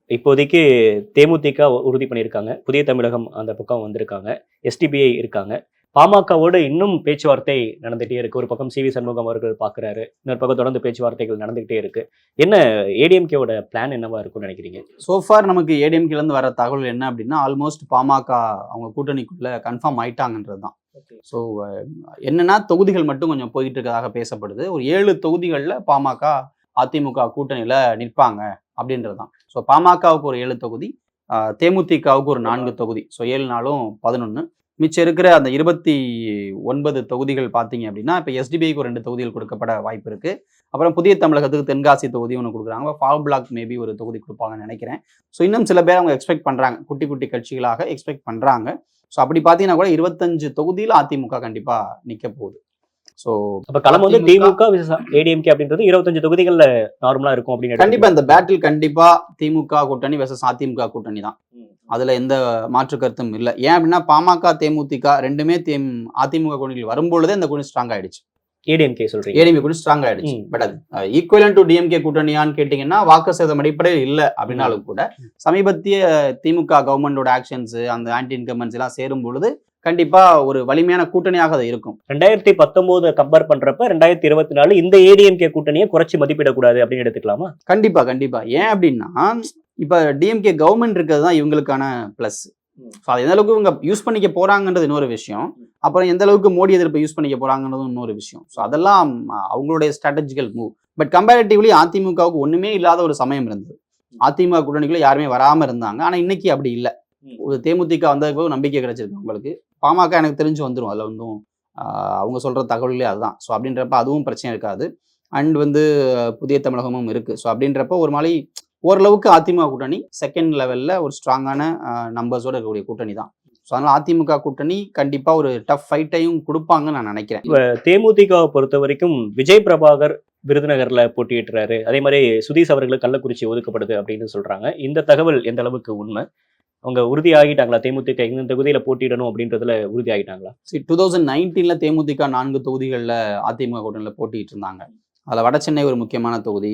[SPEAKER 2] இப்போதைக்கு தேமுதிக உறுதி பண்ணியிருக்காங்க. புதிய தமிழகம் அந்த பக்கம் வந்திருக்காங்க. எஸ்டிபிஐ இருக்காங்க. பாமகவோட இன்னும் பேச்சுவார்த்தை நடந்துகிட்டே இருக்கு. ஒரு பக்கம் சிவி சண்முகம் அவர்கள் பார்க்குறாரு. இன்னொரு பக்கம் தொடர்ந்து பேச்சுவார்த்தைகள் நடந்துகிட்டே இருக்கு. என்ன ஏடிஎம்கேவோட பிளான் என்னவா இருக்கும்னு நினைக்கிறீங்க?
[SPEAKER 1] சோஃபார் நமக்கு ஏடிஎம்கேல இருந்து வர தகவல் என்ன அப்படின்னா ஆல்மோஸ்ட் பாமக அவங்க கூட்டணிக்குள்ள கன்ஃபார்ம் ஆயிட்டாங்கன்றது தான். ஸோ என்னன்னா தொகுதிகள் மட்டும் கொஞ்சம் போயிட்டு இருக்கதாக பேசப்படுது. ஒரு 7 தொகுதிகளில் பாமக அதிமுக கூட்டணியில நிற்பாங்க அப்படின்றது தான். ஸோ பாமகவுக்கு ஒரு 7 தொகுதி, தேமுதிகவுக்கு ஒரு 4 தொகுதி. ஸோ 7 நாளும் 11. மிச்சம் இருக்கிற அந்த 29 தொகுதிகள் பார்த்தீங்க அப்படின்னா இப்போ எஸ்டிபிஐக்கு ஒரு 2 தொகுதிகள் கொடுக்கப்பட வாய்ப்பு இருக்கு. அப்புறம் புதிய தமிழகத்துக்கு தென்காசி தொகுதி ஒன்று கொடுக்குறாங்க. ஃபால் பிளாக் மேபி ஒரு தொகுதி கொடுப்பாங்கன்னு நினைக்கிறேன். ஸோ இன்னும் சில பேர் அவங்க எக்ஸ்பெக்ட் பண்றாங்க. குட்டி குட்டி கட்சிகளாக எக்ஸ்பெக்ட் பண்றாங்க. ஸோ அப்படி பார்த்தீங்கன்னா கூட 25 தொகுதியில் அதிமுக கண்டிப்பா நிக்க போகுது. ஸோ
[SPEAKER 2] அப்ப களம் வந்து திமுக ஏடிஎம்கே அப்படின்றது 25 தொகுதிகள்ல நார்மலா இருக்கும் அப்படின்னு
[SPEAKER 1] கண்டிப்பா இந்த பேட்டில் கண்டிப்பா திமுக கூட்டணி வெர்சஸ் அதிமுக கூட்டணி தான். அதுல எந்த மாற்று கருத்தும் இல்லை. ஏன் அப்படின்னா பாமக தேமுதிக ரெண்டுமே அதிமுக கூட்டணியில் வரும்பொழுதே இந்த கூட்டணி ஸ்ட்ராங் ஆயிடுச்சு.
[SPEAKER 2] ஏடிஎம்கே சொல்றீங்க.
[SPEAKER 1] ஏடிஎம்கே கூட்டணி ஸ்ட்ராங் ஆயிடுச்சு. பட் அது ஈக்குவலன் டு டிஎம்கே கூட்டணியான்னு கேட்டீங்கன்னா வாக்கு சதவீதம் அடிப்படையில் இல்லை அப்படின்னாலும் கூட சமீபத்திய திமுக கவர்மெண்டோட ஆக்ஷன்ஸ் அந்த ஆன்டி இன்கம்பன்ஸ் எல்லாம் சேரும் பொழுது கண்டிப்பா ஒரு வலிமையான கூட்டணியாக அது இருக்கும்.
[SPEAKER 2] 2019 கம்பேர் பண்றப்ப 2024 இந்த ஏடிஎம்கே கூட்டணியை குறைச்சி மதிப்பிடக்கூடாது அப்படின்னு எடுத்துக்கலாமா?
[SPEAKER 1] கண்டிப்பா கண்டிப்பா. ஏன் அப்படின்னா இப்ப டிஎம்கே கவர்மெண்ட் இருக்கிறது தான் இவங்களுக்கான பிளஸ். அது எந்த அளவுக்கு இவங்க யூஸ் பண்ணிக்க போறாங்கன்றது இன்னொரு விஷயம். அப்புறம் எந்த அளவுக்கு மோடி எதிர்ப்பை யூஸ் பண்ணிக்க போறாங்கன்றதும் இன்னொரு விஷயம். ஸோ அதெல்லாம் அவங்களுடைய ஸ்ட்ராட்டஜிக்கல் மூவ். பட் கம்பேரிட்டிவ்லி அதிமுகவுக்கு ஒண்ணுமே இல்லாத ஒரு சமயம் இருந்தது. அதிமுக கூட்டணிக்குள்ள யாருமே வராம இருந்தாங்க. ஆனா இன்னைக்கு அப்படி இல்லை. ஒரு தேமுதிக வந்ததுக்கு நம்பிக்கை கிடைச்சிருக்கு உங்களுக்கு. பாமக எனக்கு தெரிஞ்சு வந்துடும். அதில் வந்து அவங்க சொல்ற தகவல்களே அதுதான். ஸோ அப்படின்றப்ப அதுவும் பிரச்சனை இருக்காது. அண்ட் வந்து புதிய தமிழகமும் இருக்கு. ஸோ அப்படின்றப்ப ஒரு மாதிரி ஓரளவுக்கு அதிமுக கூட்டணி செகண்ட் லெவலில் ஒரு ஸ்ட்ராங்கான நம்பர்ஸோட இருக்கக்கூடிய கூட்டணி தான். ஸோ அதனால் அதிமுக கூட்டணி கண்டிப்பாக ஒரு டஃப் ஃபைட்டையும் கொடுப்பாங்கன்னு நான் நினைக்கிறேன்.
[SPEAKER 2] தேமுதிகவை பொறுத்த வரைக்கும் விஜய் பிரபாகர் விருதுநகர்ல போட்டியிடுறாரு, அதே மாதிரி சுதீஷ் அவர்களுக்கு கள்ளக்குறிச்சி ஒதுக்கப்படுது அப்படின்னு சொல்றாங்க. இந்த தகவல் எந்த அளவுக்கு உண்மை? அவங்க உறுதி ஆகிட்டாங்களா? தேமுதிக இந்த தொகுதியில போட்டியிடணும் அப்படின்றதுல உறுதி ஆகிட்டாங்களா?
[SPEAKER 1] 2019 தேமுதிக 4 தொகுதிகளில் அதிமுக கூட்டணியில் போட்டிட்டு இருந்தாங்க. அதில் வட சென்னை ஒரு முக்கியமான தொகுதி.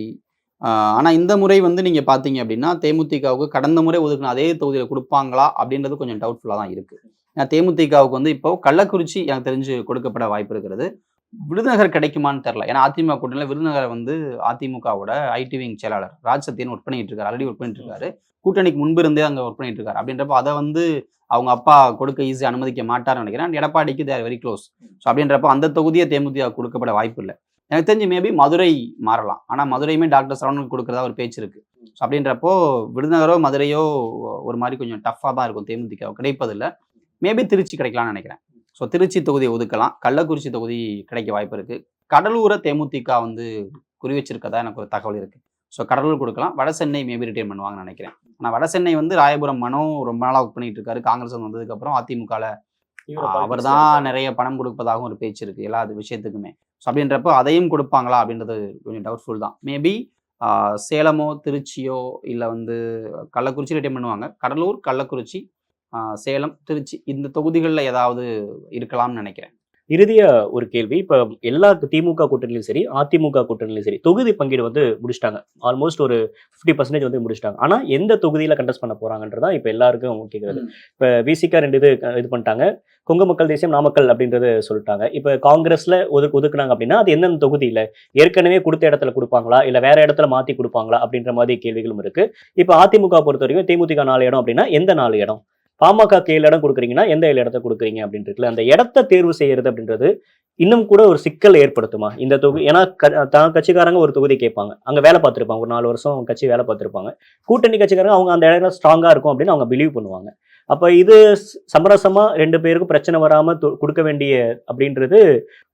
[SPEAKER 1] ஆனால் இந்த முறை வந்து நீங்கள் பார்த்தீங்க அப்படின்னா தேமுதிகவுக்கு கடந்த முறை ஒதுக்கின அதே தொகுதியில் கொடுப்பாங்களா அப்படின்றது கொஞ்சம் டவுட்ஃபுல்லாக தான் இருக்குது. ஏன்னா தேமுதிகவுக்கு வந்து இப்போ கள்ளக்குறிச்சி எனக்கு தெரிஞ்சு கொடுக்கப்பட வாய்ப்பு இருக்கிறது. விருதுநகர் கிடைக்குமான்னு தெரில. ஏன்னா அதிமுக கூட்டணியில் விருதுநகரை வந்து அதிமுகவோட ஐடி விங் செயலாளர் ராஜ்சத்தியன் ஒர்க் பண்ணிட்டு இருக்காரு, ஆல்ரெடி ஒர்க் பண்ணிட்டு இருக்காரு. கூட்டணிக்கு முன்பு இருந்தே அங்கே ஒர்க் பண்ணிட்டு இருக்காரு. அப்படின்றப்போ அதை வந்து அவங்க அப்பா கொடுக்க ஈஸியாக அனுமதிக்க மாட்டார்னு நினைக்கிறேன். எடப்பாடிக்கு தேர் வெரி க்ளோஸ். ஸோ அப்படின்றப்போ அந்த தொகுதியை தேமுதிக கொடுக்கப்பட வாய்ப்பு இல்லை. எனக்கு தெரிஞ்சு மேபி மதுரை மாறலாம். ஆனால் மதுரையுமே டாக்டர் சரவணனுக்கு கொடுக்குறதா ஒரு பேச்சு இருக்குது. ஸோ அப்படின்றப்போ விருதுநகரோ மதுரையோ ஒரு மாதிரி கொஞ்சம் டஃப்பாக தான் இருக்கும் தேமுதிக கிடைப்பதில்லை. மேபி திருச்சி கிடைக்கலாம்னு நினைக்கிறேன். ஸோ திருச்சி தொகுதியை ஒதுக்கலாம். கள்ளக்குறிச்சி தொகுதி கிடைக்க வாய்ப்பு இருக்குது. கடலூரை தேமுதிக வந்து குறி வச்சிருக்கதா எனக்கு ஒரு தகவல் இருக்குது. ஸோ கடலூர் கொடுக்கலாம். வட சென்னை மேபி ரிட்டைன் பண்ணுவாங்கன்னு நினைக்கிறேன். ஆனால் வட சென்னை வந்து ராயபுரம் மனோ ரொம்ப நாளாக ஒர்க் பண்ணிட்டு இருக்காரு. காங்கிரஸ் வந்ததுக்கப்புறம் அதிமுகவில் அவர் தான் நிறைய பணம் கொடுப்பதாகவும் ஒரு பேச்சு இருக்குது எல்லா விஷயத்துக்குமே. ஸோ அப்படின்றப்போ அதையும் கொடுப்பாங்களா அப்படின்றது கொஞ்சம் டவுட்ஃபுல் தான். மேபி சேலமோ திருச்சியோ இல்லை வந்து கள்ளக்குறிச்சி ரிட்டைன் பண்ணுவாங்க. கடலூர், கள்ளக்குறிச்சி, சேலம், திருச்சி இந்த தொகுதிகளில் ஏதாவது இருக்கலாம்னு நினைக்கிறேன்.
[SPEAKER 2] இறுதியா ஒரு கேள்வி. இப்ப எல்லா திமுக கூட்டணியிலும் சரி, அதிமுக கூட்டணியிலும் சரி, தொகுதி பங்கீடு வந்து முடிச்சிட்டாங்க. ஆல்மோஸ்ட் ஒரு 50% வந்து முடிச்சிட்டாங்க. ஆனா எந்த தொகுதியில கண்டெஸ்ட் பண்ண போறாங்கன்றதா இப்ப எல்லாருக்கும் கேட்கிறது. இப்ப விசிகா 2 இது பண்ணிட்டாங்க. கொங்கு மக்கள் தேசியம், நாமக்கல் அப்படின்றது சொல்லிட்டாங்க. இப்ப காங்கிரஸ்ல ஒதுக்குனாங்க அப்படின்னா அது எந்தெந்த தொகுதியில ஏற்கனவே கொடுத்த இடத்துல கொடுப்பாங்களா, இல்ல வேற இடத்துல மாத்தி கொடுப்பாங்களா அப்படின்ற மாதிரி கேள்விகளும் இருக்கு. இப்ப அதிமுக பொறுத்த வரைக்கும் தேமுதிக 4 இடம் அப்படின்னா எந்த 4 இடம்? பாமக 7 இடம் கொடுக்குறீங்கன்னா எந்த 7 இடத்த கொடுக்குறீங்க அப்படின்னு இருக்குல்ல. அந்த இடத்த தேர்வு செய்யறது அப்படின்றது இன்னும் கூட ஒரு சிக்கல் ஏற்படுத்துமா இந்த தொகுதி? ஏன்னா கட்சிக்காரங்க ஒரு தொகுதி கேட்பாங்க, அங்க வேலை பார்த்துருப்பாங்க, ஒரு 4 வருஷம் கட்சி வேலை பார்த்துருப்பாங்க. கூட்டணி கட்சிக்காரங்க அவங்க அந்த இடம் ஸ்ட்ராங்கா இருக்கும் அப்படின்னு அவங்க பிலீவ் பண்ணுவாங்க. அப்ப இது சமரசமா 2 பேருக்கும் பிரச்சனை வராம கொடுக்க வேண்டிய அப்படின்றது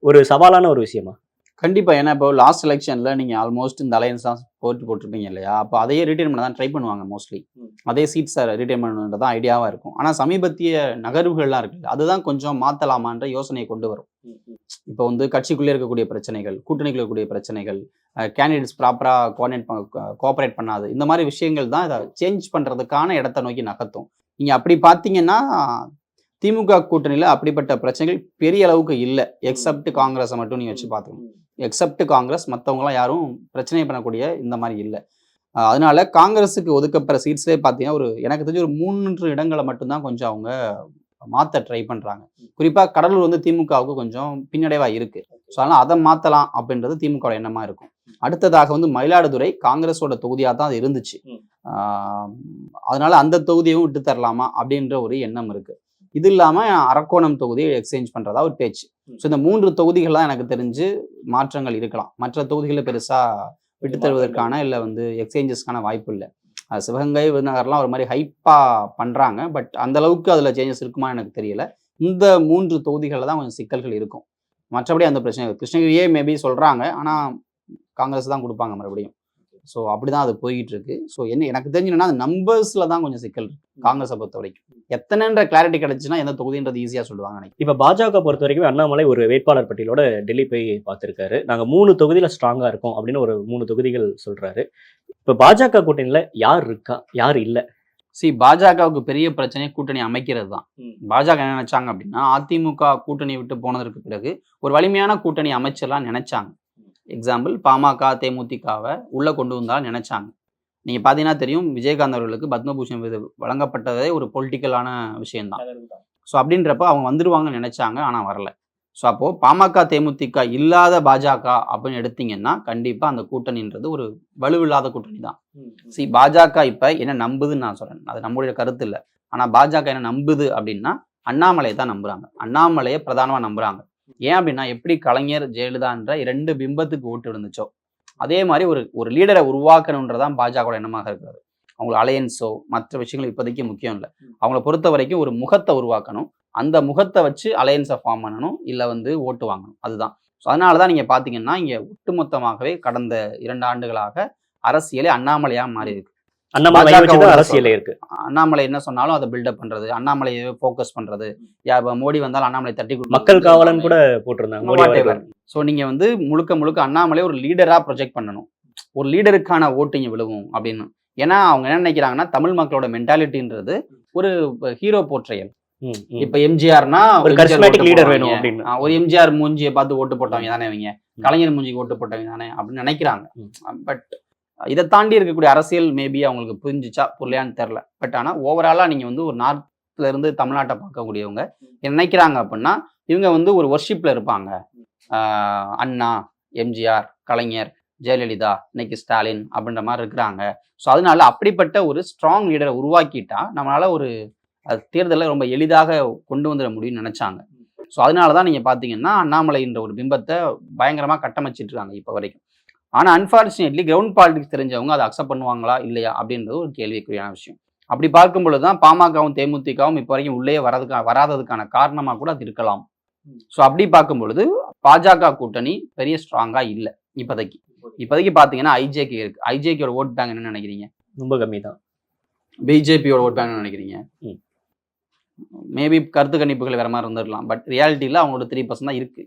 [SPEAKER 2] ஒரு சவாலான ஒரு விஷயமா?
[SPEAKER 1] கண்டிப்பாக. ஏன்னா இப்போ லாஸ்ட் எலெக்ஷனில் நீங்கள் ஆல்மோஸ்ட் இந்த அலையன்ஸ் தான் போட்டிருப்பீங்க இல்லையா? அப்போ அதையே ரிட்டைன் பண்ண தான் ட்ரை பண்ணுவாங்க மோஸ்ட்லி. அதே சீட்ஸை ரிட்டைன் பண்ணுறது தான் ஐடியாவாக இருக்கும். ஆனால் சமீபத்திய நகர்வுகள்லாம் இருக்குல்ல, அதுதான் கொஞ்சம் மாற்றலாமான்ற யோசனையை கொண்டு வரும். இப்போ வந்து கட்சிக்குள்ளே இருக்கக்கூடிய பிரச்சனைகள், கூட்டணிக்குள்ள இருக்கக்கூடிய பிரச்சனைகள், கேண்டிடேட்ஸ் ப்ராப்பராக கோஆப்ரேட் பண்ணாது, இந்த மாதிரி விஷயங்கள் தான் இதை சேஞ்ச் பண்ணுறதுக்கான இடத்த நோக்கி நகர்த்தும். நீங்கள் அப்படி பார்த்தீங்கன்னா திமுக கூட்டணியில் அப்படிப்பட்ட பிரச்சனைகள் பெரிய அளவுக்கு இல்லை. எக்ஸப்ட் காங்கிரஸை மட்டும் நீங்கள் வச்சு பார்த்துக்கணும். எக்ஸப்ட் காங்கிரஸ், மற்றவங்களாம் யாரும் பிரச்சனை பண்ணக்கூடிய இந்த மாதிரி இல்லை. அதனால காங்கிரஸுக்கு ஒதுக்கப்படுற சீட்ஸ்லேயே பார்த்தீங்கன்னா எனக்கு தெரிஞ்ச ஒரு 3 இடங்களை மட்டும்தான் கொஞ்சம் அவங்க மாற்ற ட்ரை பண்ணுறாங்க. குறிப்பாக கடலூர் வந்து திமுகவுக்கு கொஞ்சம் பின்னடைவாக இருக்குது. ஸோ அதனால் அதை மாற்றலாம் அப்படின்றது திமுக எண்ணமாக இருக்கும். அடுத்ததாக வந்து மயிலாடுதுறை காங்கிரஸோட தொகுதியாக தான் அது இருந்துச்சு. அதனால அந்த தொகுதியும் விட்டு தரலாமா அப்படின்ற ஒரு எண்ணம் இருக்குது. இது இல்லாமல் அரக்கோணம் தொகுதியை எக்ஸ்சேஞ்ச் பண்ணுறதா ஒரு பேச்சு. ஸோ இந்த 3 தொகுதிகள்லாம் எனக்கு தெரிஞ்சு மாற்றங்கள் இருக்கலாம். மற்ற தொகுதிகளில் பெருசாக விட்டு தருவதற்கான இல்லை வந்து எக்ஸ்சேஞ்சஸ்க்கான வாய்ப்பு இல்லை. சிவகங்கை, விருதுநகர்லாம் ஒரு மாதிரி ஹைப்பாக பண்ணுறாங்க. பட் அந்த அளவுக்கு அதில் சேஞ்சஸ் இருக்குமான்னு எனக்கு தெரியல. இந்த 3 தொகுதிகளில் தான் கொஞ்சம் சிக்கல்கள் இருக்கும். மற்றபடி அந்த பிரச்சனை கிருஷ்ணகிரியே மேபி சொல்கிறாங்க. ஆனால் காங்கிரஸ் தான் கொடுப்பாங்க மறுபடியும். ஸோ அப்படி தான் அது போய்கிட்டு இருக்கு. ஸோ எனக்கு தெரிஞ்சுன்னா அந்த நம்பர்ஸில் தான் கொஞ்சம் சிக்கல் இருக்கு காங்கிரஸை பொறுத்த வரைக்கும். எத்தனைன்ற கிளாரிட்டி கிடைச்சுன்னா எந்த தொகுதின்றது ஈஸியாக சொல்லுவாங்க.
[SPEAKER 2] இப்போ பாஜக பொறுத்த வரைக்கும் அண்ணாமலை ஒரு வேட்பாளர் பட்டியலோட டெல்லி போய் பார்த்துருக்காரு. நாங்கள் 3 தொகுதியில் ஸ்ட்ராங்காக இருக்கோம் அப்படின்னு ஒரு 3 தொகுதிகள் சொல்கிறாரு. இப்போ பாஜக கூட்டணியில் யார் இருக்கா, யார் இல்லை?
[SPEAKER 1] பாஜகவுக்கு பெரிய பிரச்சனையை கூட்டணி அமைக்கிறது தான். பாஜக என்ன நினைச்சாங்க அப்படின்னா அதிமுக கூட்டணி விட்டு போனதற்கு பிறகு ஒரு வலிமையான கூட்டணி அமைச்சர்லாம் நினைச்சாங்க. எக்ஸாம்பிள் பாமக, தேமுதிகவை உள்ளே கொண்டு வந்தால் நினைச்சாங்க. நீங்கள் பார்த்தீங்கன்னா தெரியும், விஜயகாந்த் அவர்களுக்கு பத்மபூஷன் விருது வழங்கப்பட்டதே ஒரு பொலிட்டிக்கலான விஷயம்தான். ஸோ அப்படின்றப்ப அவங்க வந்துடுவாங்கன்னு நினைச்சாங்க, ஆனால் வரல. ஸோ அப்போது பாமக, தேமுதிக இல்லாத பாஜக அப்படின்னு எடுத்தீங்கன்னா கண்டிப்பாக அந்த கூட்டணின்றது ஒரு வலுவில்லாத கூட்டணி தான். பாஜக இப்போ என்ன நம்புதுன்னு நான் சொல்கிறேன், அது நம்முடைய கருத்து இல்லை. ஆனால் பாஜக என்ன நம்புது அப்படின்னா அண்ணாமலையை தான் நம்புகிறாங்க. அண்ணாமலையை பிரதானமாக நம்புகிறாங்க. ஏன் அப்படின்னா எப்படி கலைஞர், ஜெயலலிதான்ற 2 பிம்பத்துக்கு ஓட்டு இருந்துச்சோ அதே மாதிரி ஒரு லீடரை உருவாக்கணுன்றதான் பாஜக எண்ணமாக இருக்கிறது. அவங்களுக்கு அலையன்ஸோ மற்ற விஷயங்கள் இப்போதைக்கு முக்கியம் இல்லை. அவங்கள பொறுத்த வரைக்கும் ஒரு முகத்தை உருவாக்கணும். அந்த முகத்தை வச்சு அலையன்ஸை ஃபார்ம் பண்ணணும், இல்லை வந்து ஓட்டு வாங்கணும். அதுதான். ஸோ அதனால தான் நீங்கள் பார்த்தீங்கன்னா இங்கே ஒட்டுமொத்தமாகவே கடந்த 2 ஆண்டுகளாக அரசியலே அண்ணாமலையாக மாறி இருக்கு.
[SPEAKER 2] அண்ணாமலை மையம் வச்சு தான்
[SPEAKER 1] பாஜகவோட
[SPEAKER 2] அரசியலே இருக்கு.
[SPEAKER 1] அண்ணாமலை என்ன சொன்னாலும் அதை பில்டப் பண்றது, அண்ணாமலையை ஃபோக்கஸ் பண்றது, இப்ப மோடி வந்தால் அண்ணாமலை தட்டி
[SPEAKER 2] மக்கள் காவலன் கூட போட்டிருந்தாங்க மோடி அவர்கள்.
[SPEAKER 1] ஸோ நீங்க வந்து முழுக்க முழுக்க அண்ணாமலை ஒரு லீடரா ப்ரொஜெக்ட் பண்ணணும். ஒரு லீடருக்கான ஓட்டிங்க விழுவும் அப்படின்னு. ஏன்னா அவங்க என்ன நினைக்கிறாங்கன்னா தமிழ் மக்களோட மென்டாலிட்டின்றது ஒரு ஹீரோ போர்ட்ரையல். இப்ப எம்ஜிஆர்னா
[SPEAKER 2] ஒரு கரிஸ்மேட்டிக் லீடர் வேணும் அப்படின்னு.
[SPEAKER 1] ஒரு எம்ஜிஆர் மூஞ்சியை பார்த்து ஓட்டு போட்டவங்க தானே இவங்க, கலைஞர் மூஞ்சிக்கு ஓட்டு போட்டவங்க தானே அப்படின்னு நினைக்கிறாங்க. பட் இதை தாண்டி இருக்கக்கூடிய அரசியல் மேபி அவங்களுக்கு புரிஞ்சிச்சா புரியலையான்னு தெரில. பட் ஆனால் ஓவராலா நீங்க வந்து ஒரு நார்த்ல இருந்து தமிழ்நாட்டை பார்க்கக்கூடியவங்க என்ன நினைக்கிறாங்க அப்படின்னா இவங்க வந்து ஒரு ஒர்ஷிப்ல இருப்பாங்க. அண்ணா, எம்ஜிஆர், கலைஞர், ஜெயலலிதா, இன்னைக்கு ஸ்டாலின் அப்படின்ற மாதிரி இருக்கிறாங்க. ஸோ அதனால அப்படிப்பட்ட ஒரு ஸ்ட்ராங் லீடரை உருவாக்கிட்டா நம்மளால ஒரு தேர்தலில் ரொம்ப எளிதாக கொண்டு வந்துட முடியும்னு நினைச்சாங்க. ஸோ அதனால தான் நீங்கள் பார்த்தீங்கன்னா அண்ணாமலைன்ற ஒரு பிம்பத்தை பயங்கரமாக கட்டமைச்சிட்டு இருக்காங்க இப்போ வரைக்கும். ஆனால் அன்ஃபார்ச்சுனேட்லி கிரவுண்ட் பாலிடிக்ஸ் தெரிஞ்சவங்க அதை அக்செப்ட் பண்ணுவாங்களா இல்லையா அப்படின்றது ஒரு கேள்விக்குறியான விஷயம். அப்படி பார்க்கும்பொழுது தான் பாமகவும் தேமுதிகவும் இப்போ வரைக்கும் உள்ளே வராததுக்கான காரணமாக கூட அது இருக்கலாம். ஸோ அப்படி பார்க்கும் பொழுது பாஜக கூட்டணி பெரிய ஸ்ட்ராங்கா இல்லை இப்போதைக்கு பார்த்தீங்கன்னா ஐஜேகே இருக்கு. ஐஜேகேயோட ஓட் பேங்க் என்ன நினைக்கிறீங்க?
[SPEAKER 2] ரொம்ப கம்மி தான்.
[SPEAKER 1] பிஜேபியோட ஓட் பேங்க் நினைக்கிறீங்க? மேபி கருத்து கணிப்புகள் வேற மாதிரி இருந்துடலாம். பட் ரியாலிட்டியில் அவங்களோட 3% தான் இருக்கு.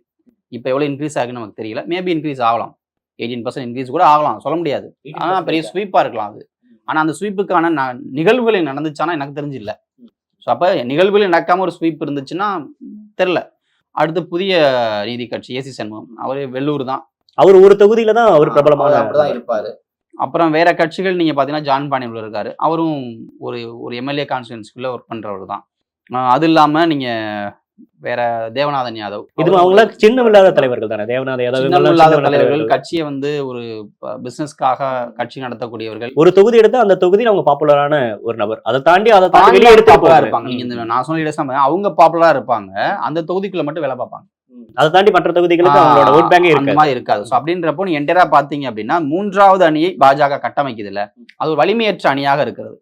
[SPEAKER 1] இப்போ எவ்வளோ இன்க்ரீஸ் ஆகுன்னு நமக்கு தெரியல. மேபி இன்க்ரீஸ் ஆகலாம், 18% இன்க்ரீஸ் கூட ஆகலாம், சொல்ல முடியாது. ஆனால் பெரிய ஸ்வீப்பாக இருக்கலாம் அது. ஆனால் அந்த ஸ்வீப்புக்கான நிகழ்வுகள் நடந்துச்சானா எனக்கு தெரிஞ்சு இல்லை. ஸோ அப்போ நிகழ்வுகள் நடக்காம ஒரு ஸ்வீப் இருந்துச்சுன்னா தெரில. அடுத்து புதிய நீதி கட்சி ஏசி சண்முகம், அவர் வெள்ளூர் தான்,
[SPEAKER 2] அவர் ஒரு தொகுதியில தான் அவர் பிரபலமாக
[SPEAKER 1] அப்படிதான் இருப்பாரு. அப்புறம் வேற கட்சிகள் நீங்க பாத்தீங்கன்னா ஜான் பாண்டியன் இருக்காரு, அவரும் ஒரு எம்எல்ஏ கான்ஸ்டியூன்சிக்குள்ள ஒர்க் பண்றவர் தான். அது இல்லாம நீங்க வேற தேவநாதன் யாதவ்,
[SPEAKER 2] இது அவங்கள சின்னம் இல்லாத தலைவர்கள் தானே. தேவநாதன் யாதவ்
[SPEAKER 1] இல்லாத தலைவர்கள், கட்சியை வந்து ஒரு பிசினஸ்க்காக கட்சி நடத்தக்கூடியவர்கள்.
[SPEAKER 2] ஒரு தொகுதி எடுத்து அந்த தொகுதியில் அவங்க பாப்புலரான ஒரு நபர், அதை தாண்டி வெளியே எடுத்து
[SPEAKER 1] பாப்புலரா இருப்பாங்க. நீங்க இந்த நான் சொன்ன லீடர்ஸ் அவங்க பாப்புலரா இருப்பாங்க, அந்த தொகுதிக்குள்ள மட்டும் வேலை பார்ப்பாங்க.
[SPEAKER 2] அதை தாண்டி மற்ற தொகுதிகளுக்கு அவங்களோட ஓட் பேங்கே
[SPEAKER 1] இருக்காது. ஸோ அப்படின்றப்போ நீ என்டரா பாத்தீங்க அப்படின்னா 3வது அணியை பாஜக கட்டமைக்குது இல்ல, அது ஒரு வலிமையற்ற அணியாக இருக்கிறது.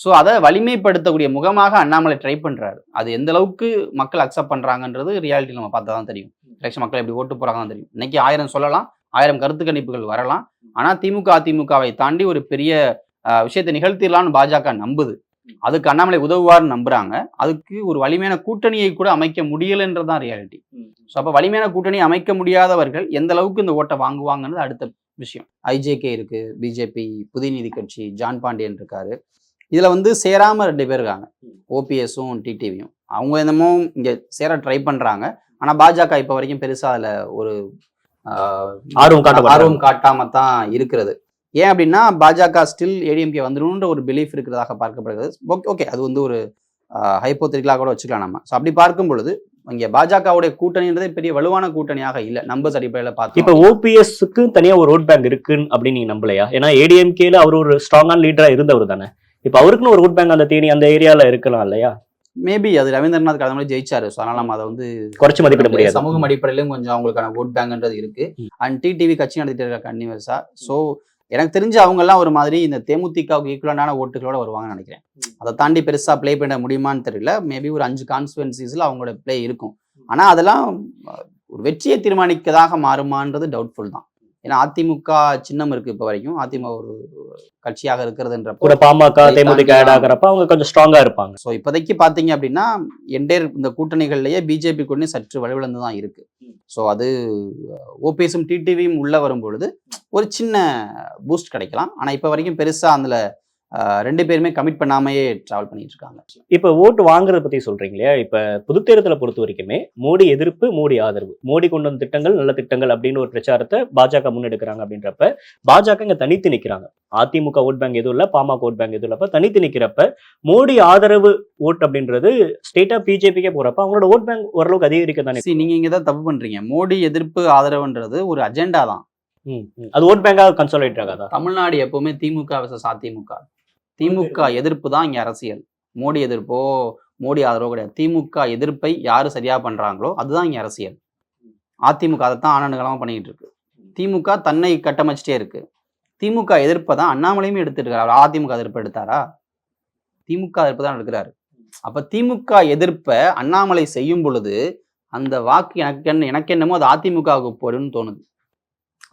[SPEAKER 1] ஸோ அதை வலிமைப்படுத்தக்கூடிய முகமாக அண்ணாமலை ட்ரை பண்றாரு. அது எந்த அளவுக்கு மக்கள் அக்செப்ட் பண்றாங்கன்றது ரியாலிட்டி நம்ம பார்த்தா தான் தெரியும். எலெக்ஷன் மக்கள் எப்படி ஓட்டு போறாங்க தான் தெரியும். இன்னைக்கு 1000 சொல்லலாம், 1000 கருத்து கணிப்புகள் வரலாம். ஆனா திமுக அதிமுகவை தாண்டி ஒரு பெரிய விஷயத்தை நிகழ்த்திடலாம்னு பாஜக நம்புது. அதுக்கு அண்ணாமலை உதவுவார்னு நம்புறாங்க. அதுக்கு ஒரு வலிமையான கூட்டணியை கூட அமைக்க முடியலன்றதான் ரியாலிட்டி. ஸோ அப்போ வலிமையான கூட்டணி அமைக்க முடியாதவர்கள் எந்த அளவுக்கு இந்த ஓட்டை வாங்குவாங்கன்றது அடுத்த விஷயம். ஐஜேகே இருக்கு, பிஜேபி, புதிய நீதி கட்சி, ஜான் பாண்டியன் இருக்காரு. இதுல வந்து சேராம 2 பேர் இருக்காங்க, ஓபிஎஸும் டிடிவியும். அவங்க என்னமோ இங்க சேர ட்ரை பண்றாங்க. ஆனா பாஜக இப்ப வரைக்கும் பெருசா அதுல ஒரு ஆர்வம் காட்டாம தான் இருக்கிறது. ஏன் அப்படின்னா பாஜக ஸ்டில் ஏடிஎம்கே வந்துடும்ன்ற ஒரு பிலீஃப் இருக்கிறதாக பார்க்கப்படுகிறது. ஓகே, அது வந்து ஒரு ஹைப்போதெட்டிக்கலாக கூட வச்சுக்கலாம் நம்ம. ஸோ அப்படி பார்க்கும் பொழுது இங்க பாஜகவுடைய கூட்டணின்றதே பெரிய வலுவான கூட்டணியாக இல்லை நம்பர்ஸ் அடிப்படையில் பார்த்து.
[SPEAKER 2] இப்போ ஓபிஎஸ்க்கு தனியா ஒரு ஓட் பேங்க் இருக்குன்னு அப்படின்னு நீங்க நம்பலையா? ஏன்னா ஏடிஎம்கேல அவர் ஒரு ஸ்ட்ராங்கான லீடரா இருந்தவர் தானே. இப்போ அவருக்குன்னு ஒரு ஓட் பேங்க் அந்த தேனி அந்த ஏரியால இருக்கலாம் இல்லையா?
[SPEAKER 1] மேபி அது ரவீந்திரநாத் கடந்த முறை ஜெயிச்சாரு. ஸோ அதனால நம்ம அதை வந்து
[SPEAKER 2] குறைச்சு மதிப்பிட முடியாது.
[SPEAKER 1] சமூக அடிப்படையிலும் கொஞ்சம் அவங்களுக்கான ஓட் பேங்க்ன்றது இருக்கு. அண்ட் டிடிவி கட்சி நடத்திட்டு இருக்க கன்னிவர்ஸா. ஸோ எனக்கு தெரிஞ்சு அவங்க எல்லாம் ஒரு மாதிரி இந்த தேமுதிகவுக்கு ஈக்குவலான ஓட்டுகளோட வருவாங்கன்னு நினைக்கிறேன். அதை தாண்டி பெருசா பிளே பண்ண முடியுமான்னு தெரியல. மேபி ஒரு 5 கான்ஸ்டுவன்சிஸ்ல அவங்களோட பிளே இருக்கும். ஆனா அதெல்லாம் ஒரு வெற்றியை தீர்மானிக்கதாக மாறுமான்றது டவுட்ஃபுல் தான். ஏன்னா அதிமுக சின்னம் இருக்கு இப்போ வரைக்கும். அதிமுக ஒரு கட்சியாக இருக்கிறதுன்றப்ப
[SPEAKER 2] பாமக தேமுதிக அவங்க கொஞ்சம் ஸ்ட்ராங்கா இருப்பாங்க.
[SPEAKER 1] ஸோ இப்போதைக்கு பாத்தீங்க அப்படின்னா என்டையர் இந்த கூட்டணிகள்லயே பிஜேபி கூட்டணி சற்று வலுவிழந்து தான் இருக்கு. ஸோ அது ஓபிஎஸும் டிடிவியும் உள்ள வரும் பொழுது ஒரு சின்ன பூஸ்ட் கிடைக்கலாம். ஆனா இப்போ வரைக்கும் பெருசா அதுல 2 பேருமே கமிட் பண்ணாமையே டிராவல் பண்ணிட்டு இருக்காங்க.
[SPEAKER 2] இப்ப ஓட்டு வாங்குறத பத்தி சொல்றீங்க இல்லையா? இப்ப பொது தேர்தலை பொறுத்த வரைக்குமே மோடி எதிர்ப்பு, மோடி ஆதரவு, மோடி கொண்டு வந்த திட்டங்கள் நல்ல திட்டங்கள் அப்படின்னு ஒரு பிரச்சாரத்தை பாஜக முன்னெடுக்கிறாங்க. அப்படின்றப்ப பாஜக இங்க தனித்து நிக்கிறாங்க. அதிமுக ஓட் பேங்க் எதுவும் இல்ல, பாமக ஓட் பேங்க் எதுவும் இல்ல. தனித்து நிக்கிறப்ப மோடி ஆதரவு ஓட் அப்படின்றது ஸ்டேட்டா பிஜேபிக்கே போறப்ப அவங்களோட ஓட் பேங்க் ஓரளவுக்கு அதிகரிக்க தானே.
[SPEAKER 1] நீங்க இங்கதான் தப்பு பண்றீங்க. மோடி எதிர்ப்பு ஆதரவுன்றது ஒரு அஜெண்டா தான்.
[SPEAKER 2] அது ஓட் பேங்காக கன்சாலிடேட் ஆகாதா?
[SPEAKER 1] தமிழ்நாடு எப்பவுமே திமுக versus அதிமுக. திமுக எதிர்ப்பு தான் இங்க அரசியல். மோடி எதிர்ப்போ மோடி ஆதரவோ கிடையாது. திமுக எதிர்ப்பை யாரு சரியா பண்றாங்களோ அதுதான் இங்க அரசியல். அதிமுக அதைத்தான் ஆனந்தகாலமா பண்ணிட்டு இருக்கு. திமுக தன்னை கட்டமைச்சிட்டே இருக்கு. திமுக எதிர்ப்பை தான் அண்ணாமலையுமே எடுத்துட்டு இருக்காரு. அதிமுக எதிர்ப்பு எடுத்தாரா? திமுக எதிர்ப்பு தான் எடுக்கிறாரு. அப்ப திமுக எதிர்ப்பை அண்ணாமலை செய்யும் பொழுது அந்த வாக்கு எனக்கு என்னமோ அது அதிமுகவுக்கு போடுன்னு தோணுது.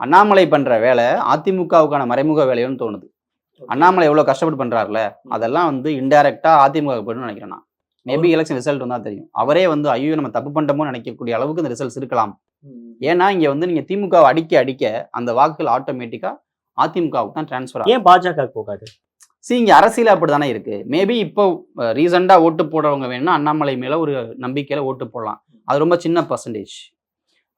[SPEAKER 1] அண்ணாமலை பண்ற வேலை அதிமுகவுக்கான மறைமுக வேலையோன்னு தோணுது. அண்ணாமலை எவ்வளவு கஷ்டப்பட்டு பண்றாருல, அதெல்லாம் வந்து இன்டைரக்டா அதிமுக போயிடும் நினைக்கிறேன் நான். மேபி எலெக்ஷன் ரிசல்ட் வந்தா தெரியும். அவரே வந்து ஐயோ நம்ம தப்பு பண்ணிட்டோமோ நினைக்கக்கூடிய அளவுக்கு இந்த ரிசல்ட்ஸ் இருக்கலாம். ஏன்னா இங்க வந்து நீங்க திமுகவை அடிக்க அடிக்க அந்த வாக்குகள் ஆட்டோமேட்டிக்கா அதிமுகவுக்கு தான் டிரான்ஸ்ஃபர் ஆகும்.
[SPEAKER 2] ஏன் பாஜக போகாது?
[SPEAKER 1] இங்க அரசியல் அப்படிதானே இருக்கு. மேபி இப்போ ரீசெண்டா ஓட்டு போடுறவங்க வேணும்னா அண்ணாமலை மேல ஒரு நம்பிக்கையில ஓட்டு போடலாம். அது ரொம்ப சின்ன பர்சன்டேஜ்.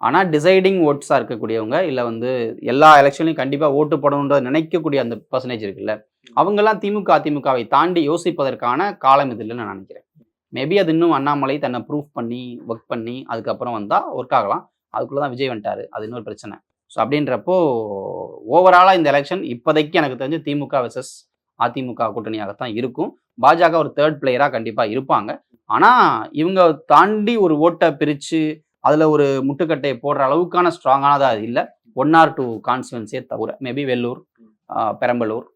[SPEAKER 1] ஆனா டிசைடிங் ஓட்ஸா இருக்கக்கூடியவங்க இல்ல வந்து எல்லா எலெக்ஷன்லையும் கண்டிப்பா ஓட்டு போடணும்ன்றத நினைக்கக்கூடிய அந்த பர்சன்டேஜ் இருக்குல்ல, அவங்கெல்லாம் திமுக அதிமுகவை தாண்டி யோசிப்பதற்கான காலம் இது இல்லைன்னு நான் நினைக்கிறேன். மேபி அது இன்னும் அண்ணாமலை தன்னை ப்ரூஃப் பண்ணி ஒர்க் பண்ணி அதுக்கப்புறம் வந்தா ஒர்க் ஆகலாம். அதுக்குள்ளதான் விஜய் வந்துட்டாரு. அது இன்னொரு பிரச்சனை. ஸோ அப்படின்றப்போ ஓவராலா இந்த எலெக்ஷன் இப்போதைக்கு எனக்கு தெரிஞ்சு திமுக வெர்சஸ் அதிமுக கூட்டணியாகத்தான் இருக்கும். பாஜக ஒரு தேர்ட் பிளேயரா கண்டிப்பா இருப்பாங்க. ஆனா இவங்க தாண்டி ஒரு ஓட்டை பிரிச்சு அதுல ஒரு முட்டுக்கட்டையை போடுற அளவுக்கான ஸ்ட்ராங்கானதா இல்ல. 1 or 2 கான்ஸ்டுவன்சியே தவிர மேபி வெள்ளூர், பெரம்பலூர்,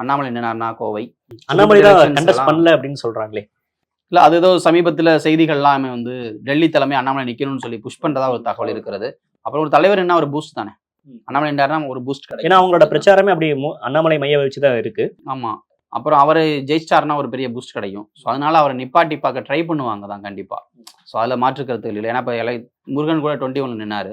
[SPEAKER 1] அண்ணாமலை நின்னார்னா கோவை.
[SPEAKER 2] அண்ணாமலை தான் கண்டெஸ்ட் பண்ணல அப்படின்னு சொல்றாங்களே.
[SPEAKER 1] இல்ல அது ஏதோ சமீபத்துல செய்திகள்லாம் வந்து டெல்லி தலைமை அண்ணாமலை நிக்கணும்னு சொல்லி புஷ் பண்றதா ஒரு தகவல் இருக்கிறது. அப்புறம் ஒரு தலைவர் என்ன ஒரு பூஸ்ட் தானே. அண்ணாமலை நின்றாருன்னா ஒரு பூஸ்ட் கிடைக்கும்.
[SPEAKER 2] ஏன்னா அவங்களோட பிரச்சாரமே அப்படி அண்ணாமலை மைய வச்சுதான் இருக்கு.
[SPEAKER 1] ஆமா. அப்புறம் அவரு ஜெயிச்சிட்டாருன்னா ஒரு பெரிய பூஸ்ட் கிடைக்கும். ஸோ அதனால அவரை நிப்பாட்டி பார்க்க ட்ரை பண்ணுவாங்க தான் கண்டிப்பா. ஸோ அதில் மாற்று கருத்துகள் இல்லை. ஏன்னா இப்போ முருகன் கூட 21 நின்னாரு.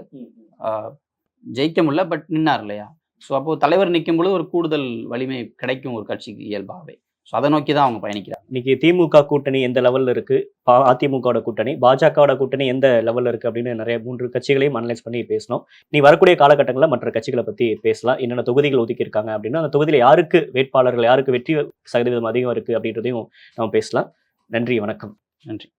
[SPEAKER 1] ஜெயிக்க முடியல பட் நின்னார் இல்லையா. ஸோ அப்போ தலைவர் நிற்கும் பொழுது ஒரு கூடுதல் வலிமை கிடைக்கும் ஒரு கட்சிக்கு இயல்பாகவே. ஸோ அதை நோக்கி தான் அவங்க பயணிக்கிறாங்க.
[SPEAKER 2] இன்னைக்கு திமுக கூட்டணி எந்த லெவல்ல இருக்கு, அதிமுகவோட கூட்டணி, பாஜகவோட கூட்டணி எந்த லெவல்ல இருக்கு அப்படின்னு நிறைய 3 கட்சிகளையும் அனலைஸ் பண்ணி பேசணும். நீ வரக்கூடிய காலகட்டங்களில் மற்ற கட்சிகளை பத்தி பேசலாம். என்னென்ன தொகுதிகள் ஒதுக்கி இருக்காங்க அப்படின்னா அந்த தொகுதியில யாருக்கு வேட்பாளர்கள், யாருக்கு வெற்றி சதவீதம் அதிகம் இருக்கு அப்படின்றதையும் நம்ம பேசலாம். நன்றி, வணக்கம்.
[SPEAKER 1] நன்றி.